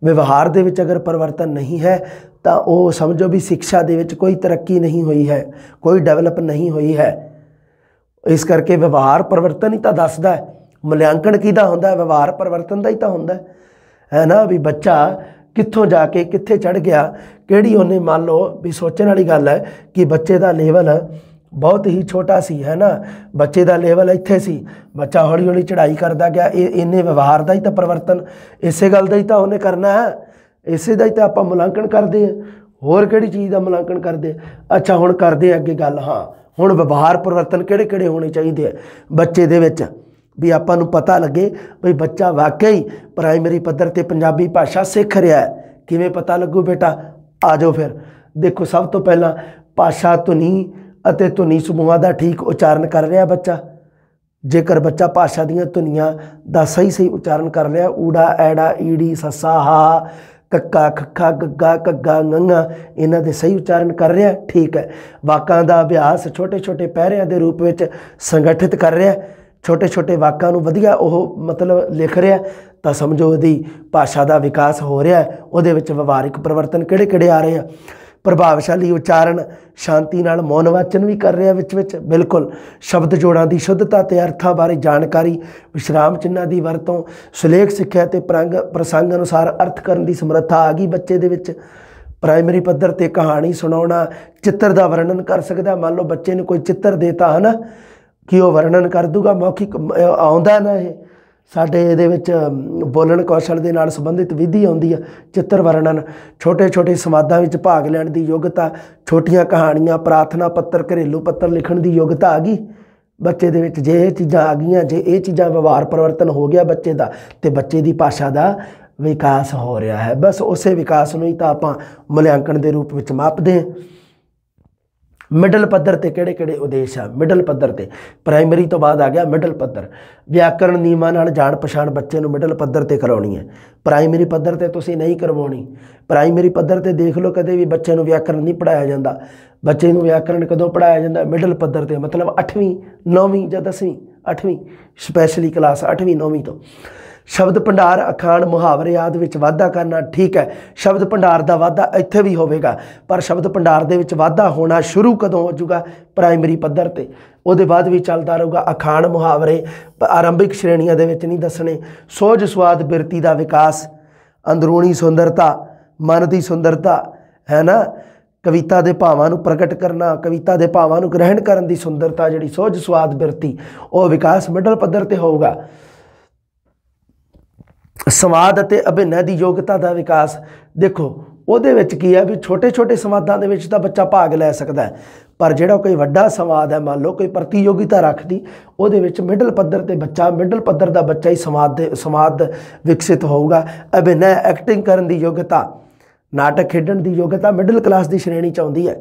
ਵਿਵਹਾਰ ਦੇ ਵਿੱਚ ਅਗਰ ਪਰਿਵਰਤਨ ਨਹੀਂ ਹੈ ਤਾਂ ਉਹ ਸਮਝੋ ਵੀ ਸਿੱਖਿਆ ਦੇ ਵਿੱਚ ਕੋਈ ਤਰੱਕੀ ਨਹੀਂ ਹੋਈ ਹੈ, ਕੋਈ ਡਿਵੈਲਪ ਨਹੀਂ ਹੋਈ ਹੈ। ਇਸ ਕਰਕੇ ਵਿਵਹਾਰ ਪਰਿਵਰਤਨ ਹੀ ਤਾਂ ਦੱਸਦਾ ਹੈ। ਮੁਲਾਂਕਣ ਕਿਹਦਾ ਹੁੰਦਾ? ਵਿਵਹਾਰ ਪਰਿਵਰਤਨ ਦਾ ਹੀ ਤਾਂ ਹੁੰਦਾ ਹੈ ਨਾ। ਵੀ ਬੱਚਾ ਕਿੱਥੋਂ ਜਾ ਕੇ ਕਿੱਥੇ ਚੜ੍ਹ ਗਿਆ, ਕਿਹੜੀ ਉਹਨੇ ਮੰਨ ਲਓ ਵੀ ਸੋਚਣ ਵਾਲੀ ਗੱਲ ਹੈ ਕਿ ਬੱਚੇ ਦਾ ਲੈਵਲ ਬਹੁਤ ਹੀ ਛੋਟਾ ਸੀ ਹੈ ਨਾ, ਬੱਚੇ ਦਾ ਲੈਵਲ ਇੱਥੇ ਸੀ, ਬੱਚਾ ਹੌਲੀ ਹੌਲੀ ਚੜ੍ਹਾਈ ਕਰਦਾ ਗਿਆ। ਇਹਨੇ ਵਿਵਹਾਰ ਦਾ ਹੀ ਤਾਂ ਪਰਿਵਰਤਨ, ਇਸੇ ਗੱਲ ਦਾ ਹੀ ਤਾਂ ਉਹਨੇ ਕਰਨਾ ਹੈ, ਇਸੇ ਦਾ ਹੀ ਤਾਂ ਆਪਾਂ ਮੁਲਾਂਕਣ ਕਰਦੇ ਹਾਂ। ਹੋਰ ਕਿਹੜੀ ਚੀਜ਼ ਦਾ ਮੁਲਾਂਕਣ ਕਰਦੇ? ਅੱਛਾ ਹੁਣ ਕਰਦੇ ਅੱਗੇ ਗੱਲ। ਹਾਂ, ਹੁਣ ਵਿਵਹਾਰ ਪਰਿਵਰਤਨ ਕਿਹੜੇ ਕਿਹੜੇ ਹੋਣੇ ਚਾਹੀਦੇ ਆ ਬੱਚੇ ਦੇ ਵਿੱਚ, ਵੀ ਆਪਾਂ ਨੂੰ ਪਤਾ ਲੱਗੇ ਵੀ ਬੱਚਾ ਵਾਕਈ ਪ੍ਰਾਇਮਰੀ ਪੱਧਰ 'ਤੇ ਪੰਜਾਬੀ ਭਾਸ਼ਾ ਸਿੱਖ ਰਿਹਾ ਹੈ। ਕਿਵੇਂ ਪਤਾ ਲੱਗੂ ਬੇਟਾ? ਆ ਜਾਓ ਫਿਰ। ਦੇਖੋ, ਸਭ ਤੋਂ ਪਹਿਲਾਂ ਭਾਸ਼ਾ, ਧੁਨੀ ਅਤੇ ਧੁਨੀ ਸਮੂਹਾਂ ਦਾ ਠੀਕ ਉਚਾਰਨ ਕਰ ਰਿਹਾ ਬੱਚਾ। ਜੇਕਰ ਬੱਚਾ ਭਾਸ਼ਾ ਦੀਆਂ ਧੁਨੀਆਂ ਦਾ ਸਹੀ ਉਚਾਰਨ ਕਰ ਰਿਹਾ, ਊੜਾ, ਐੜਾ, ਈੜੀ, ਸੱਸਾ, ਹਾ, ਕੱਕਾ, ਖੱਖਾ, ਗੱਗਾ, ਘੱਗਾ, ngੰਗਾ, ਇਹਨਾਂ ਦੇ ਸਹੀ ਉਚਾਰਨ ਕਰ ਰਿਹਾ, ਠੀਕ ਹੈ। ਵਾਕਾਂ ਦਾ ਅਭਿਆਸ ਛੋਟੇ ਛੋਟੇ ਪਹਿਰਿਆਂ ਦੇ ਰੂਪ ਵਿੱਚ ਸੰਗਠਿਤ ਕਰ ਰਿਹਾ, ਛੋਟੇ ਛੋਟੇ ਵਾਕਾਂ ਨੂੰ ਵਧੀਆ ਉਹ ਮਤਲਬ ਲਿਖ ਰਿਹਾ, ਤਾਂ ਸਮਝੋ ਉਹਦੀ ਭਾਸ਼ਾ ਦਾ ਵਿਕਾਸ ਹੋ ਰਿਹਾ। ਉਹਦੇ ਵਿੱਚ ਵਿਵਹਾਰਿਕ ਪਰਿਵਰਤਨ ਕਿਹੜੇ ਕਿਹੜੇ ਆ ਰਹੇ ਆ? ਪ੍ਰਭਾਵਸ਼ਾਲੀ ਉਚਾਰਨ, ਸ਼ਾਂਤੀ ਨਾਲ ਮੌਨ ਵਾਚਨ ਵੀ ਕਰ ਰਿਹਾ ਵਿੱਚ ਬਿਲਕੁਲ। ਸ਼ਬਦ ਜੋੜਾਂ ਦੀ ਸ਼ੁੱਧਤਾ ਅਤੇ ਅਰਥਾਂ ਬਾਰੇ ਜਾਣਕਾਰੀ, ਵਿਸ਼ਰਾਮ ਚਿੰਨ੍ਹਾਂ ਦੀ ਵਰਤੋਂ, ਸੁਲੇਖ ਸਿੱਖਿਆ ਅਤੇ ਪ੍ਰਸੰਗ ਅਨੁਸਾਰ ਅਰਥ ਕਰਨ ਦੀ ਸਮਰੱਥਾ ਆ ਗਈ ਬੱਚੇ ਦੇ ਵਿੱਚ। ਪ੍ਰਾਇਮਰੀ ਪੱਧਰ 'ਤੇ ਕਹਾਣੀ ਸੁਣਾਉਣਾ, ਚਿੱਤਰ ਦਾ ਵਰਣਨ ਕਰ ਸਕਦਾ। ਮੰਨ ਲਓ ਬੱਚੇ ਨੂੰ ਕੋਈ ਚਿੱਤਰ ਦੇਤਾ ਹੈ ਨਾ, ਕਿ ਉਹ ਵਰਣਨ ਕਰ ਦੂਗਾ। ਮੌਖਿਕ ਆਉਂਦਾ ਨਾ, ਇਹ ਸਾਡੇ ਇਹਦੇ ਵਿੱਚ ਬੋਲਣ ਕੌਸ਼ਲ ਦੇ ਨਾਲ ਸੰਬੰਧਿਤ ਵਿਧੀ ਆਉਂਦੀ ਆ ਚਿੱਤਰ ਵਰਣਨ। ਛੋਟੇ ਛੋਟੇ ਸੰਵਾਦਾਂ ਵਿੱਚ ਭਾਗ ਲੈਣ ਦੀ ਯੋਗਤਾ, ਛੋਟੀਆਂ ਕਹਾਣੀਆਂ, ਪ੍ਰਾਰਥਨਾ ਪੱਤਰ, ਘਰੇਲੂ ਪੱਤਰ ਲਿਖਣ ਦੀ ਯੋਗਤਾ ਆ ਗਈ ਬੱਚੇ ਦੇ ਵਿੱਚ। ਜੇ ਇਹ ਚੀਜ਼ਾਂ ਆ ਗਈਆਂ, ਜੇ ਇਹ ਚੀਜ਼ਾਂ ਵਿਵਹਾਰ ਪਰਿਵਰਤਨ ਹੋ ਗਿਆ ਬੱਚੇ ਦਾ, ਤੇ ਬੱਚੇ ਦੀ ਭਾਸ਼ਾ ਦਾ ਵਿਕਾਸ ਹੋ ਰਿਹਾ ਹੈ। ਬਸ ਉਸੇ ਵਿਕਾਸ ਨੂੰ ਹੀ ਤਾਂ ਆਪਾਂ ਮੁਲਾਂਕਣ ਦੇ ਰੂਪ ਵਿੱਚ ਮਾਪਦੇ ਹਾਂ। ਮਿਡਲ ਪੱਧਰ 'ਤੇ ਕਿਹੜੇ ਕਿਹੜੇ ਉਦੇਸ਼ ਆ? ਮਿਡਲ ਪੱਧਰ 'ਤੇ ਪ੍ਰਾਇਮਰੀ ਤੋਂ ਬਾਅਦ ਆ ਗਿਆ ਮਿਡਲ ਪੱਧਰ। ਵਿਆਕਰਣ ਨਿਯਮਾਂ ਨਾਲ ਜਾਣ ਪਛਾਣ ਬੱਚੇ ਨੂੰ ਮਿਡਲ ਪੱਧਰ 'ਤੇ ਕਰਾਉਣੀ ਹੈ। ਪ੍ਰਾਇਮਰੀ ਪੱਧਰ 'ਤੇ ਤੁਸੀਂ ਨਹੀਂ ਕਰਵਾਉਣੀ। ਪ੍ਰਾਇਮਰੀ ਪੱਧਰ 'ਤੇ ਦੇਖ ਲਓ, ਕਦੇ ਵੀ ਬੱਚੇ ਨੂੰ ਵਿਆਕਰਣ ਨਹੀਂ ਪੜ੍ਹਾਇਆ ਜਾਂਦਾ। ਬੱਚੇ ਨੂੰ ਵਿਆਕਰਣ ਕਦੋਂ ਪੜ੍ਹਾਇਆ ਜਾਂਦਾ? ਮਿਡਲ ਪੱਧਰ 'ਤੇ, ਮਤਲਬ 8ਵੀਂ 9ਵੀਂ ਜਾਂ 10ਵੀਂ 8ਵੀਂ ਸਪੈਸ਼ਲੀ ਕਲਾਸ 8ਵੀਂ 9ਵੀਂ ਤੋਂ। ਸ਼ਬਦ ਭੰਡਾਰ, ਅਖਾਣ, ਮੁਹਾਵਰੇ ਆਦਿ ਵਿੱਚ ਵਾਧਾ ਕਰਨਾ, ਠੀਕ ਹੈ। ਸ਼ਬਦ ਭੰਡਾਰ ਦਾ ਵਾਧਾ ਇੱਥੇ ਵੀ ਹੋਵੇਗਾ, ਪਰ ਸ਼ਬਦ ਭੰਡਾਰ ਦੇ ਵਿੱਚ ਵਾਧਾ ਹੋਣਾ ਸ਼ੁਰੂ ਕਦੋਂ ਹੋ ਜਾਊਗਾ? ਪ੍ਰਾਇਮਰੀ ਪੱਧਰ 'ਤੇ। ਉਹਦੇ ਬਾਅਦ ਵੀ ਚੱਲਦਾ ਰਹੂਗਾ। ਅਖਾਣ, ਮੁਹਾਵਰੇ ਆਰੰਭਿਕ ਸ਼੍ਰੇਣੀਆਂ ਦੇ ਵਿੱਚ ਨਹੀਂ ਦੱਸਣੇ। ਸੋਝ ਸੁਆਦ ਬਿਰਤੀ ਦਾ ਵਿਕਾਸ, ਅੰਦਰੂਨੀ ਸੁੰਦਰਤਾ, ਮਨ ਦੀ ਸੁੰਦਰਤਾ ਹੈ ਨਾ, ਕਵਿਤਾ ਦੇ ਭਾਵਾਂ ਨੂੰ ਪ੍ਰਗਟ ਕਰਨਾ, ਕਵਿਤਾ ਦੇ ਭਾਵਾਂ ਨੂੰ ਗ੍ਰਹਿਣ ਕਰਨ ਦੀ ਸੁੰਦਰਤਾ, ਜਿਹੜੀ ਸੋਝ ਸੁਆਦ ਬਿਰਤੀ, ਉਹ ਵਿਕਾਸ ਮਿਡਲ ਪੱਧਰ 'ਤੇ ਹੋਊਗਾ। ਸੰਵਾਦ ਅਤੇ ਅਭਿਨੈ ਦੀ ਯੋਗਤਾ ਦਾ ਵਿਕਾਸ, ਦੇਖੋ ਉਹਦੇ ਵਿੱਚ ਕੀ ਹੈ ਵੀ ਛੋਟੇ ਛੋਟੇ ਸੰਵਾਦਾਂ ਦੇ ਵਿੱਚ ਤਾਂ ਬੱਚਾ ਭਾਗ ਲੈ ਸਕਦਾ ਹੈ, ਪਰ ਜਿਹੜਾ ਕੋਈ ਵੱਡਾ ਸੰਵਾਦ ਹੈ, ਮੰਨ ਲਓ ਕੋਈ ਪ੍ਰਤੀਯੋਗਿਤਾ ਰੱਖਦੀ, ਉਹਦੇ ਵਿੱਚ ਮਿਡਲ ਪੱਧਰ 'ਤੇ ਬੱਚਾ, ਮਿਡਲ ਪੱਧਰ ਦਾ ਬੱਚਾ ਹੀ ਸੰਵਾਦ ਵਿਕਸਿਤ ਹੋਊਗਾ। ਅਭਿਨੈ, ਐਕਟਿੰਗ ਕਰਨ ਦੀ ਯੋਗਤਾ, ਨਾਟਕ ਖੇਡਣ ਦੀ ਯੋਗਤਾ ਮਿਡਲ ਕਲਾਸ ਦੀ ਸ਼੍ਰੇਣੀ 'ਚ ਆਉਂਦੀ ਹੈ।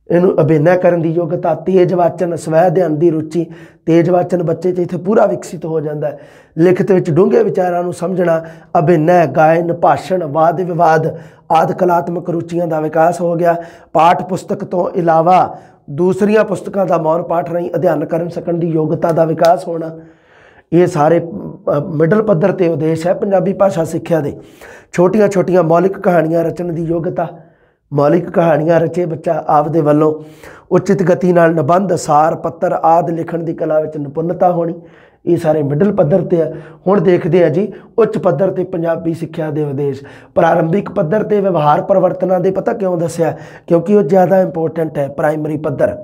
ਇਹਨੂੰ ਅਭਿਨੈ ਕਰਨ ਦੀ ਯੋਗਤਾ, ਤੇਜ ਵਾਚਨ, ਸਵੈ ਅਧਿਐਨ ਦੀ ਰੁਚੀ। ਤੇਜ ਵਾਚਨ ਬੱਚੇ 'ਚ ਇੱਥੇ ਪੂਰਾ ਵਿਕਸਿਤ ਹੋ ਜਾਂਦਾ ਹੈ। ਲਿਖਤ ਵਿੱਚ ਡੂੰਘੇ ਵਿਚਾਰਾਂ ਨੂੰ ਸਮਝਣਾ, ਅਭਿਨੈ, ਗਾਇਨ, ਭਾਸ਼ਣ, ਵਾਦ ਵਿਵਾਦ ਆਦਿ ਕਲਾਤਮਕ ਰੁਚੀਆਂ ਦਾ ਵਿਕਾਸ ਹੋ ਗਿਆ। ਪਾਠ ਪੁਸਤਕ ਤੋਂ ਇਲਾਵਾ ਦੂਸਰੀਆਂ ਪੁਸਤਕਾਂ ਦਾ ਮੌਨ ਪਾਠ ਰਾਹੀਂ ਅਧਿਐਨ ਕਰਨ ਸਕਣ ਦੀ ਯੋਗਤਾ ਦਾ ਵਿਕਾਸ ਹੋਣਾ। ਇਹ ਸਾਰੇ ਮਿਡਲ ਪੱਧਰ 'ਤੇ ਉਦੇਸ਼ ਹੈ ਪੰਜਾਬੀ ਭਾਸ਼ਾ ਸਿੱਖਿਆ ਦੇ। ਛੋਟੀਆਂ ਛੋਟੀਆਂ ਮੌਲਿਕ ਕਹਾਣੀਆਂ ਰਚਣ ਦੀ ਯੋਗਤਾ। ਮੌਲਿਕ ਕਹਾਣੀਆਂ ਰਚੇ ਬੱਚਾ ਆਪਦੇ ਵੱਲੋਂ। ਉਚਿਤ ਗਤੀ ਨਾਲ ਨਿਬੰਧ, ਸਾਰ ਪੱਤਰ ਆਦਿ ਲਿਖਣ ਦੀ ਕਲਾ ਵਿੱਚ ਨਿਪੁੰਨਤਾ ਹੋਣੀ। ਇਹ ਸਾਰੇ ਮਿਡਲ ਪੱਧਰ 'ਤੇ ਆ। ਹੁਣ ਦੇਖਦੇ ਆ ਜੀ ਉੱਚ ਪੱਧਰ 'ਤੇ ਪੰਜਾਬੀ ਸਿੱਖਿਆ ਦੇ ਉਦੇਸ਼। ਪ੍ਰਾਰੰਭਿਕ ਪੱਧਰ 'ਤੇ ਵਿਵਹਾਰ ਪਰਿਵਰਤਨਾਂ ਦੇ ਪਤਾ ਕਿਉਂ ਦੱਸਿਆ? ਕਿਉਂਕਿ ਉਹ ਜ਼ਿਆਦਾ ਇੰਪੋਰਟੈਂਟ ਹੈ ਪ੍ਰਾਇਮਰੀ ਪੱਧਰ।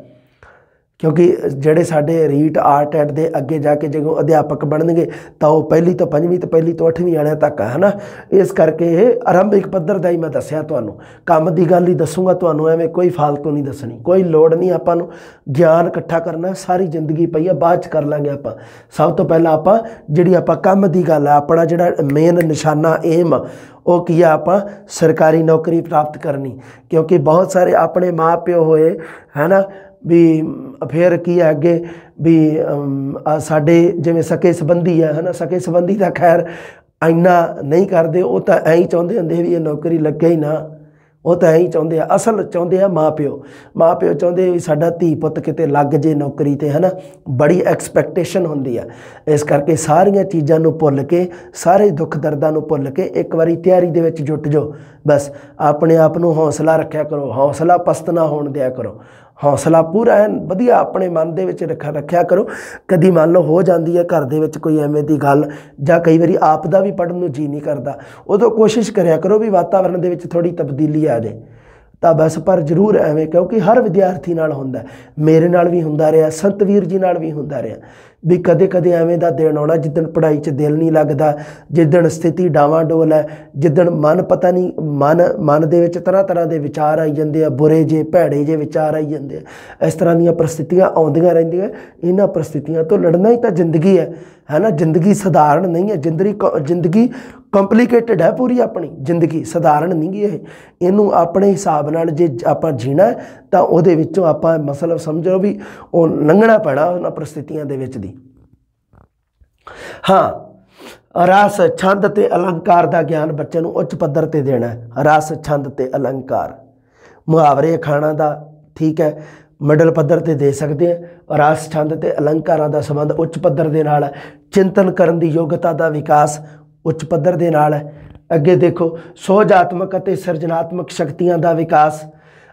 ਕਿਉਂਕਿ ਜਿਹੜੇ ਸਾਡੇ ਰੀਟ ਆਰਟ ਐਟ ਦੇ ਅੱਗੇ ਜਾ ਕੇ ਜਦੋਂ ਅਧਿਆਪਕ ਬਣਨਗੇ ਤਾਂ ਉਹ ਪਹਿਲੀ ਤੋਂ ਪੰਜਵੀਂ ਤੇ ਪਹਿਲੀ ਤੋਂ 8ਵੀਂ ਵਾਲਿਆਂ ਤੱਕ ਹੈ ਨਾ। ਇਸ ਕਰਕੇ ਇਹ ਆਰੰਭਿਕ ਪੱਧਰ ਦਾ ਹੀ ਮੈਂ ਦੱਸਿਆ ਤੁਹਾਨੂੰ। ਕੰਮ ਦੀ ਗੱਲ ਹੀ ਦੱਸੂਗਾ ਤੁਹਾਨੂੰ, ਐਵੇਂ ਕੋਈ ਫਾਲਤੂ ਨਹੀਂ ਦੱਸਣੀ। ਕੋਈ ਲੋੜ ਨਹੀਂ ਆਪਾਂ ਨੂੰ ਗਿਆਨ ਇਕੱਠਾ ਕਰਨਾ, ਸਾਰੀ ਜ਼ਿੰਦਗੀ ਪਈ ਆ, ਬਾਅਦ 'ਚ ਕਰ ਲਾਂਗੇ ਆਪਾਂ। ਸਭ ਤੋਂ ਪਹਿਲਾਂ ਆਪਾਂ ਜਿਹੜੀ ਆਪਾਂ ਕੰਮ ਦੀ ਗੱਲ ਹੈ, ਆਪਣਾ ਜਿਹੜਾ ਮੇਨ ਨਿਸ਼ਾਨਾ ਏਮ ਉਹ ਕੀ ਆ? ਆਪਾਂ ਸਰਕਾਰੀ ਨੌਕਰੀ ਪ੍ਰਾਪਤ ਕਰਨੀ। ਕਿਉਂਕਿ ਬਹੁਤ ਸਾਰੇ ਆਪਣੇ ਮਾਂ ਪਿਓ ਹੋਏ ਹੈ ਨਾ ਵੀ ਫਿਰ ਕੀ ਹੈ ਅੱਗੇ ਵੀ ਸਾਡੇ ਜਿਵੇਂ ਸਕੇ ਸੰਬੰਧੀ ਹੈ ਨਾ, ਸਕੇ ਸੰਬੰਧੀ ਤਾਂ ਖੈਰ ਇੰਨਾ ਨਹੀਂ ਕਰਦੇ। ਉਹ ਤਾਂ ਐਂ ਹੀ ਚਾਹੁੰਦੇ ਹੁੰਦੇ ਵੀ ਇਹ ਨੌਕਰੀ ਲੱਗੇ ਹੀ ਨਾ। ਉਹ ਤਾਂ ਐਂ ਹੀ ਚਾਹੁੰਦੇ ਆ, ਅਸਲ ਚਾਹੁੰਦੇ ਆ ਮਾਂ ਪਿਓ। ਮਾਂ ਪਿਓ ਚਾਹੁੰਦੇ ਵੀ ਸਾਡਾ ਧੀ ਪੁੱਤ ਕਿਤੇ ਲੱਗ ਜੇ ਨੌਕਰੀ 'ਤੇ ਹੈ ਨਾ। ਬੜੀ ਐਕਸਪੈਕਟੇਸ਼ਨ ਹੁੰਦੀ ਆ। ਇਸ ਕਰਕੇ ਸਾਰੀਆਂ ਚੀਜ਼ਾਂ ਨੂੰ ਭੁੱਲ ਕੇ, ਸਾਰੇ ਦੁੱਖ ਦਰਦਾਂ ਨੂੰ ਭੁੱਲ ਕੇ ਇੱਕ ਵਾਰੀ ਤਿਆਰੀ ਦੇ ਵਿੱਚ ਜੁਟ ਜਾਓ। ਬਸ ਆਪਣੇ ਆਪ ਨੂੰ ਹੌਸਲਾ ਰੱਖਿਆ ਕਰੋ, ਹੌਸਲਾ ਪਸਤ ਨਾ ਹੋਣ ਦਿਆ ਕਰੋ। ਹੌਸਲਾ ਪੂਰਾ ਐਨ ਵਧੀਆ ਆਪਣੇ ਮਨ ਦੇ ਵਿੱਚ ਰੱਖਿਆ ਕਰੋ। ਕਦੀ ਮੰਨ ਲਓ ਹੋ ਜਾਂਦੀ ਹੈ ਘਰ ਦੇ ਵਿੱਚ ਕੋਈ ਐਵੇਂ ਦੀ ਗੱਲ, ਜਾਂ ਕਈ ਵਾਰੀ ਆਪ ਦਾ ਵੀ ਪੜ੍ਹਨ ਨੂੰ ਜੀ ਨਹੀਂ ਕਰਦਾ, ਉਦੋਂ ਕੋਸ਼ਿਸ਼ ਕਰਿਆ ਕਰੋ ਵੀ ਵਾਤਾਵਰਣ ਦੇ ਵਿੱਚ ਥੋੜ੍ਹੀ ਤਬਦੀਲੀ ਆ ਜਾਏ ਤਾਂ ਬਸ। ਪਰ ਜ਼ਰੂਰ ਐਵੇਂ, ਕਿਉਂਕਿ ਹਰ ਵਿਦਿਆਰਥੀ ਨਾਲ ਹੁੰਦਾ, ਮੇਰੇ ਨਾਲ ਵੀ ਹੁੰਦਾ ਰਿਹਾ, ਸੰਤਵੀਰ ਜੀ ਨਾਲ ਵੀ ਹੁੰਦਾ ਰਿਹਾ ਵੀ ਕਦੇ ਕਦੇ ਐਵੇਂ ਦਾ ਦਿਨ ਆਉਣਾ ਜਿੱਦਣ ਪੜ੍ਹਾਈ 'ਚ ਦਿਲ ਨਹੀਂ ਲੱਗਦਾ, ਜਿੱਦਣ ਸਥਿਤੀ ਡਾਵਾਂਡੋਲ ਹੈ, ਜਿੱਦਣ ਮਨ ਪਤਾ ਨਹੀਂ ਮਨ ਦੇ ਵਿੱਚ ਤਰ੍ਹਾਂ ਤਰ੍ਹਾਂ ਦੇ ਵਿਚਾਰ ਆਈ ਜਾਂਦੇ ਆ, ਬੁਰੇ ਜੇ ਭੈੜੇ ਜੇ ਵਿਚਾਰ ਆਈ ਜਾਂਦੇ ਆ। ਇਸ ਤਰ੍ਹਾਂ ਦੀਆਂ ਪ੍ਰਸਥਿਤੀਆਂ ਆਉਂਦੀਆਂ ਰਹਿੰਦੀਆਂ। ਇਹਨਾਂ ਪ੍ਰਸਥਿਤੀਆਂ ਤੋਂ ਲੜਨਾ ਹੀ ਤਾਂ ਜ਼ਿੰਦਗੀ ਹੈ ਨਾ। ਜ਼ਿੰਦਗੀ ਸਧਾਰਨ ਨਹੀਂ ਹੈ। ਜ਼ਿੰਦਗੀ ਕੰਪਲੀਕੇਟਡ ਹੈ ਪੂਰੀ। ਆਪਣੀ ਜ਼ਿੰਦਗੀ ਸਧਾਰਨ ਨਹੀਂ ਗੀ ਇਹ। ਇਹਨੂੰ ਆਪਣੇ ਹਿਸਾਬ ਨਾਲ ਜੇ ਆਪਾਂ ਜੀਣਾ ਤਾਂ ਉਹਦੇ ਵਿੱਚੋਂ ਆਪਾਂ ਮਤਲਬ ਸਮਝੋ ਵੀ ਉਹ ਲੰਘਣਾ ਪੈਣਾ ਉਹਨਾਂ ਪ੍ਰਸਥਿਤੀਆਂ ਦੇ ਵਿੱਚ ਦੀ। ਹਾਂ, ਰਸ, ਛੰਦ ਅਤੇ ਅਲੰਕਾਰ ਦਾ ਗਿਆਨ ਬੱਚੇ ਨੂੰ ਉੱਚ ਪੱਧਰ 'ਤੇ ਦੇਣਾ ਹੈ। ਰਸ, ਛੰਦ ਅਤੇ ਅਲੰਕਾਰ, ਮੁਹਾਵਰੇ, ਅਖਾਣਾਂ ਦਾ ਠੀਕ ਹੈ ਮਿਡਲ ਪੱਧਰ 'ਤੇ ਦੇ ਸਕਦੇ ਹਾਂ। ਰਸ, ਛੰਦ ਅਤੇ ਅਲੰਕਾਰਾਂ ਦਾ ਸੰਬੰਧ ਉੱਚ ਪੱਧਰ ਦੇ ਨਾਲ ਹੈ। ਚਿੰਤਨ ਕਰਨ ਦੀ ਯੋਗਤਾ ਦਾ ਵਿਕਾਸ ਉੱਚ ਪੱਧਰ ਦੇ ਨਾਲ ਹੈ। ਅੱਗੇ ਦੇਖੋ, ਸੋਝਾਤਮਕ ਅਤੇ ਸਿਰਜਣਾਤਮਕ ਸ਼ਕਤੀਆਂ ਦਾ ਵਿਕਾਸ।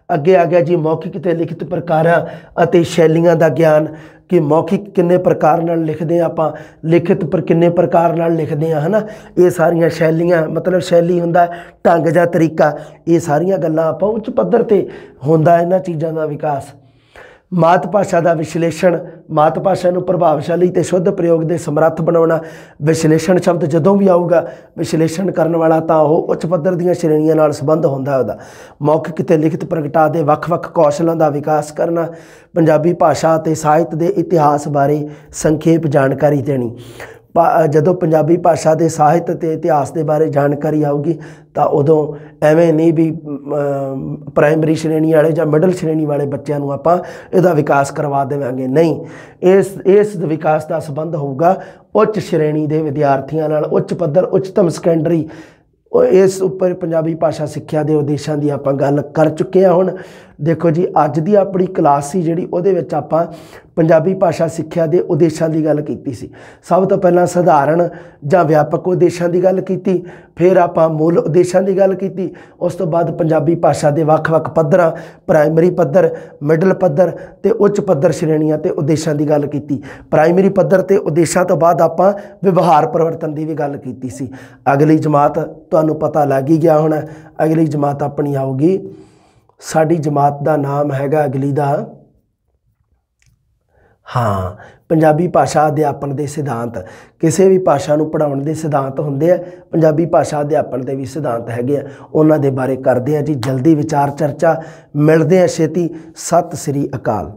ਅੱਗੇ ਆ ਗਿਆ ਜੀ ਮੌਖਿਕ ਅਤੇ ਲਿਖਤ ਪ੍ਰਕਾਰਾਂ ਅਤੇ ਸ਼ੈਲੀਆਂ ਦਾ ਗਿਆਨ ਕਿ ਮੌਖਿਕ ਕਿੰਨੇ ਪ੍ਰਕਾਰ ਨਾਲ ਲਿਖਦੇ ਹਾਂ ਆਪਾਂ, ਲਿਖਤ ਪਰ ਕਿੰਨੇ ਪ੍ਰਕਾਰ ਨਾਲ ਲਿਖਦੇ ਹਾਂ ਹੈ ਨਾ। ਇਹ ਸਾਰੀਆਂ ਸ਼ੈਲੀਆਂ, ਮਤਲਬ ਸ਼ੈਲੀ ਹੁੰਦਾ ਢੰਗ ਜਾਂ ਤਰੀਕਾ। ਇਹ ਸਾਰੀਆਂ ਗੱਲਾਂ ਆਪਾਂ ਉੱਚ ਪੱਧਰ 'ਤੇ ਹੁੰਦਾ ਇਹਨਾਂ ਚੀਜ਼ਾਂ ਦਾ ਵਿਕਾਸ। ਮਾਤ ਭਾਸ਼ਾ ਦਾ ਵਿਸ਼ਲੇਸ਼ਣ, ਮਾਤ ਭਾਸ਼ਾ ਨੂੰ ਪ੍ਰਭਾਵਸ਼ਾਲੀ ਅਤੇ ਸ਼ੁੱਧ ਪ੍ਰਯੋਗ ਦੇ ਸਮਰੱਥ ਬਣਾਉਣਾ। ਵਿਸ਼ਲੇਸ਼ਣ ਸ਼ਬਦ ਜਦੋਂ ਵੀ ਆਊਗਾ, ਵਿਸ਼ਲੇਸ਼ਣ ਕਰਨ ਵਾਲਾ ਤਾਂ ਉਹ ਉੱਚ ਪੱਧਰ ਦੀਆਂ ਸ਼੍ਰੇਣੀਆਂ ਨਾਲ ਸੰਬੰਧ ਹੁੰਦਾ ਉਹਦਾ। ਮੌਖਿਕ ਅਤੇ ਲਿਖਤ ਪ੍ਰਗਟਾ ਦੇ ਵੱਖ-ਵੱਖ ਕੌਸ਼ਲਾਂ ਦਾ ਵਿਕਾਸ ਕਰਨਾ। ਪੰਜਾਬੀ ਭਾਸ਼ਾ ਅਤੇ ਸਾਹਿਤ ਦੇ ਇਤਿਹਾਸ ਬਾਰੇ ਸੰਖੇਪ ਜਾਣਕਾਰੀ ਦੇਣੀ। ਜਦੋਂ ਪੰਜਾਬੀ ਭਾਸ਼ਾ ਦੇ ਸਾਹਿਤ ਅਤੇ ਇਤਿਹਾਸ ਦੇ ਬਾਰੇ ਜਾਣਕਾਰੀ ਆਊਗੀ ਤਾਂ ਉਦੋਂ ਐਵੇਂ ਨਹੀਂ ਵੀ ਪ੍ਰਾਇਮਰੀ ਸ਼੍ਰੇਣੀ ਵਾਲੇ ਜਾਂ ਮਿਡਲ ਸ਼੍ਰੇਣੀ ਵਾਲੇ ਬੱਚਿਆਂ ਨੂੰ ਆਪਾਂ ਇਹਦਾ ਵਿਕਾਸ ਕਰਵਾ ਦੇਵਾਂਗੇ। ਨਹੀਂ, ਇਸ ਵਿਕਾਸ ਦਾ ਸੰਬੰਧ ਹੋਊਗਾ ਉੱਚ ਸ਼੍ਰੇਣੀ ਦੇ ਵਿਦਿਆਰਥੀਆਂ ਨਾਲ। ਉੱਚ ਪੱਧਰ, ਉੱਚਤਮ ਸੈਕੰਡਰੀ, ਇਸ ਉੱਪਰ ਪੰਜਾਬੀ ਭਾਸ਼ਾ ਸਿੱਖਿਆ ਦੇ ਉਦੇਸ਼ਾਂ ਦੀ ਆਪਾਂ ਗੱਲ ਕਰ ਚੁੱਕੇ ਹਾਂ। ਹੁਣ ਦੇਖੋ ਜੀ, ਅੱਜ ਦੀ ਆਪਣੀ ਕਲਾਸ ਸੀ ਜਿਹੜੀ, ਉਹਦੇ ਵਿੱਚ ਆਪਾਂ ਪੰਜਾਬੀ ਭਾਸ਼ਾ ਸਿੱਖਿਆ ਦੇ ਉਦੇਸ਼ਾਂ ਦੀ ਗੱਲ ਕੀਤੀ ਸੀ। ਸਭ ਤੋਂ ਪਹਿਲਾਂ ਸਧਾਰਨ ਜਾਂ ਵਿਆਪਕ ਉਦੇਸ਼ਾਂ ਦੀ ਗੱਲ ਕੀਤੀ, ਫਿਰ ਆਪਾਂ ਮੂਲ ਉਦੇਸ਼ਾਂ ਦੀ ਗੱਲ ਕੀਤੀ। ਉਸ ਤੋਂ ਬਾਅਦ ਪੰਜਾਬੀ ਭਾਸ਼ਾ ਦੇ ਵੱਖ-ਵੱਖ ਪੱਧਰਾਂ, ਪ੍ਰਾਇਮਰੀ ਪੱਧਰ, ਮਿਡਲ ਪੱਧਰ ਅਤੇ ਉੱਚ ਪੱਧਰ ਸ਼੍ਰੇਣੀਆਂ ਅਤੇ ਉਦੇਸ਼ਾਂ ਦੀ ਗੱਲ ਕੀਤੀ। ਪ੍ਰਾਇਮਰੀ ਪੱਧਰ ਤੇ ਉਦੇਸ਼ਾਂ ਤੋਂ ਬਾਅਦ ਆਪਾਂ ਵਿਵਹਾਰ ਪਰਿਵਰਤਨ ਦੀ ਵੀ ਗੱਲ ਕੀਤੀ ਸੀ। ਅਗਲੀ ਜਮਾਤ ਤੁਹਾਨੂੰ ਪਤਾ ਲੱਗ ਹੀ ਗਿਆ ਹੋਣਾ, ਅਗਲੀ ਜਮਾਤ ਆਪਣੀ ਆਊਗੀ। ਸਾਡੀ ਜਮਾਤ ਦਾ ਨਾਮ ਹੈਗਾ ਅਗਲੀ ਦਾ, ਹਾਂ, ਪੰਜਾਬੀ ਭਾਸ਼ਾ ਅਧਿਆਪਨ ਦੇ ਸਿਧਾਂਤ। ਕਿਸੇ ਵੀ ਭਾਸ਼ਾ ਨੂੰ ਪੜ੍ਹਾਉਣ ਦੇ ਸਿਧਾਂਤ ਹੁੰਦੇ ਆ, ਪੰਜਾਬੀ ਭਾਸ਼ਾ ਅਧਿਆਪਨ ਦੇ ਵੀ ਸਿਧਾਂਤ ਹੈਗੇ ਆ। ਉਹਨਾਂ ਦੇ ਬਾਰੇ ਕਰਦੇ ਆ ਜੀ ਜਲਦੀ ਵਿਚਾਰ ਚਰਚਾ। ਮਿਲਦੇ ਆ ਛੇਤੀ। ਸਤਿ ਸ੍ਰੀ ਅਕਾਲ।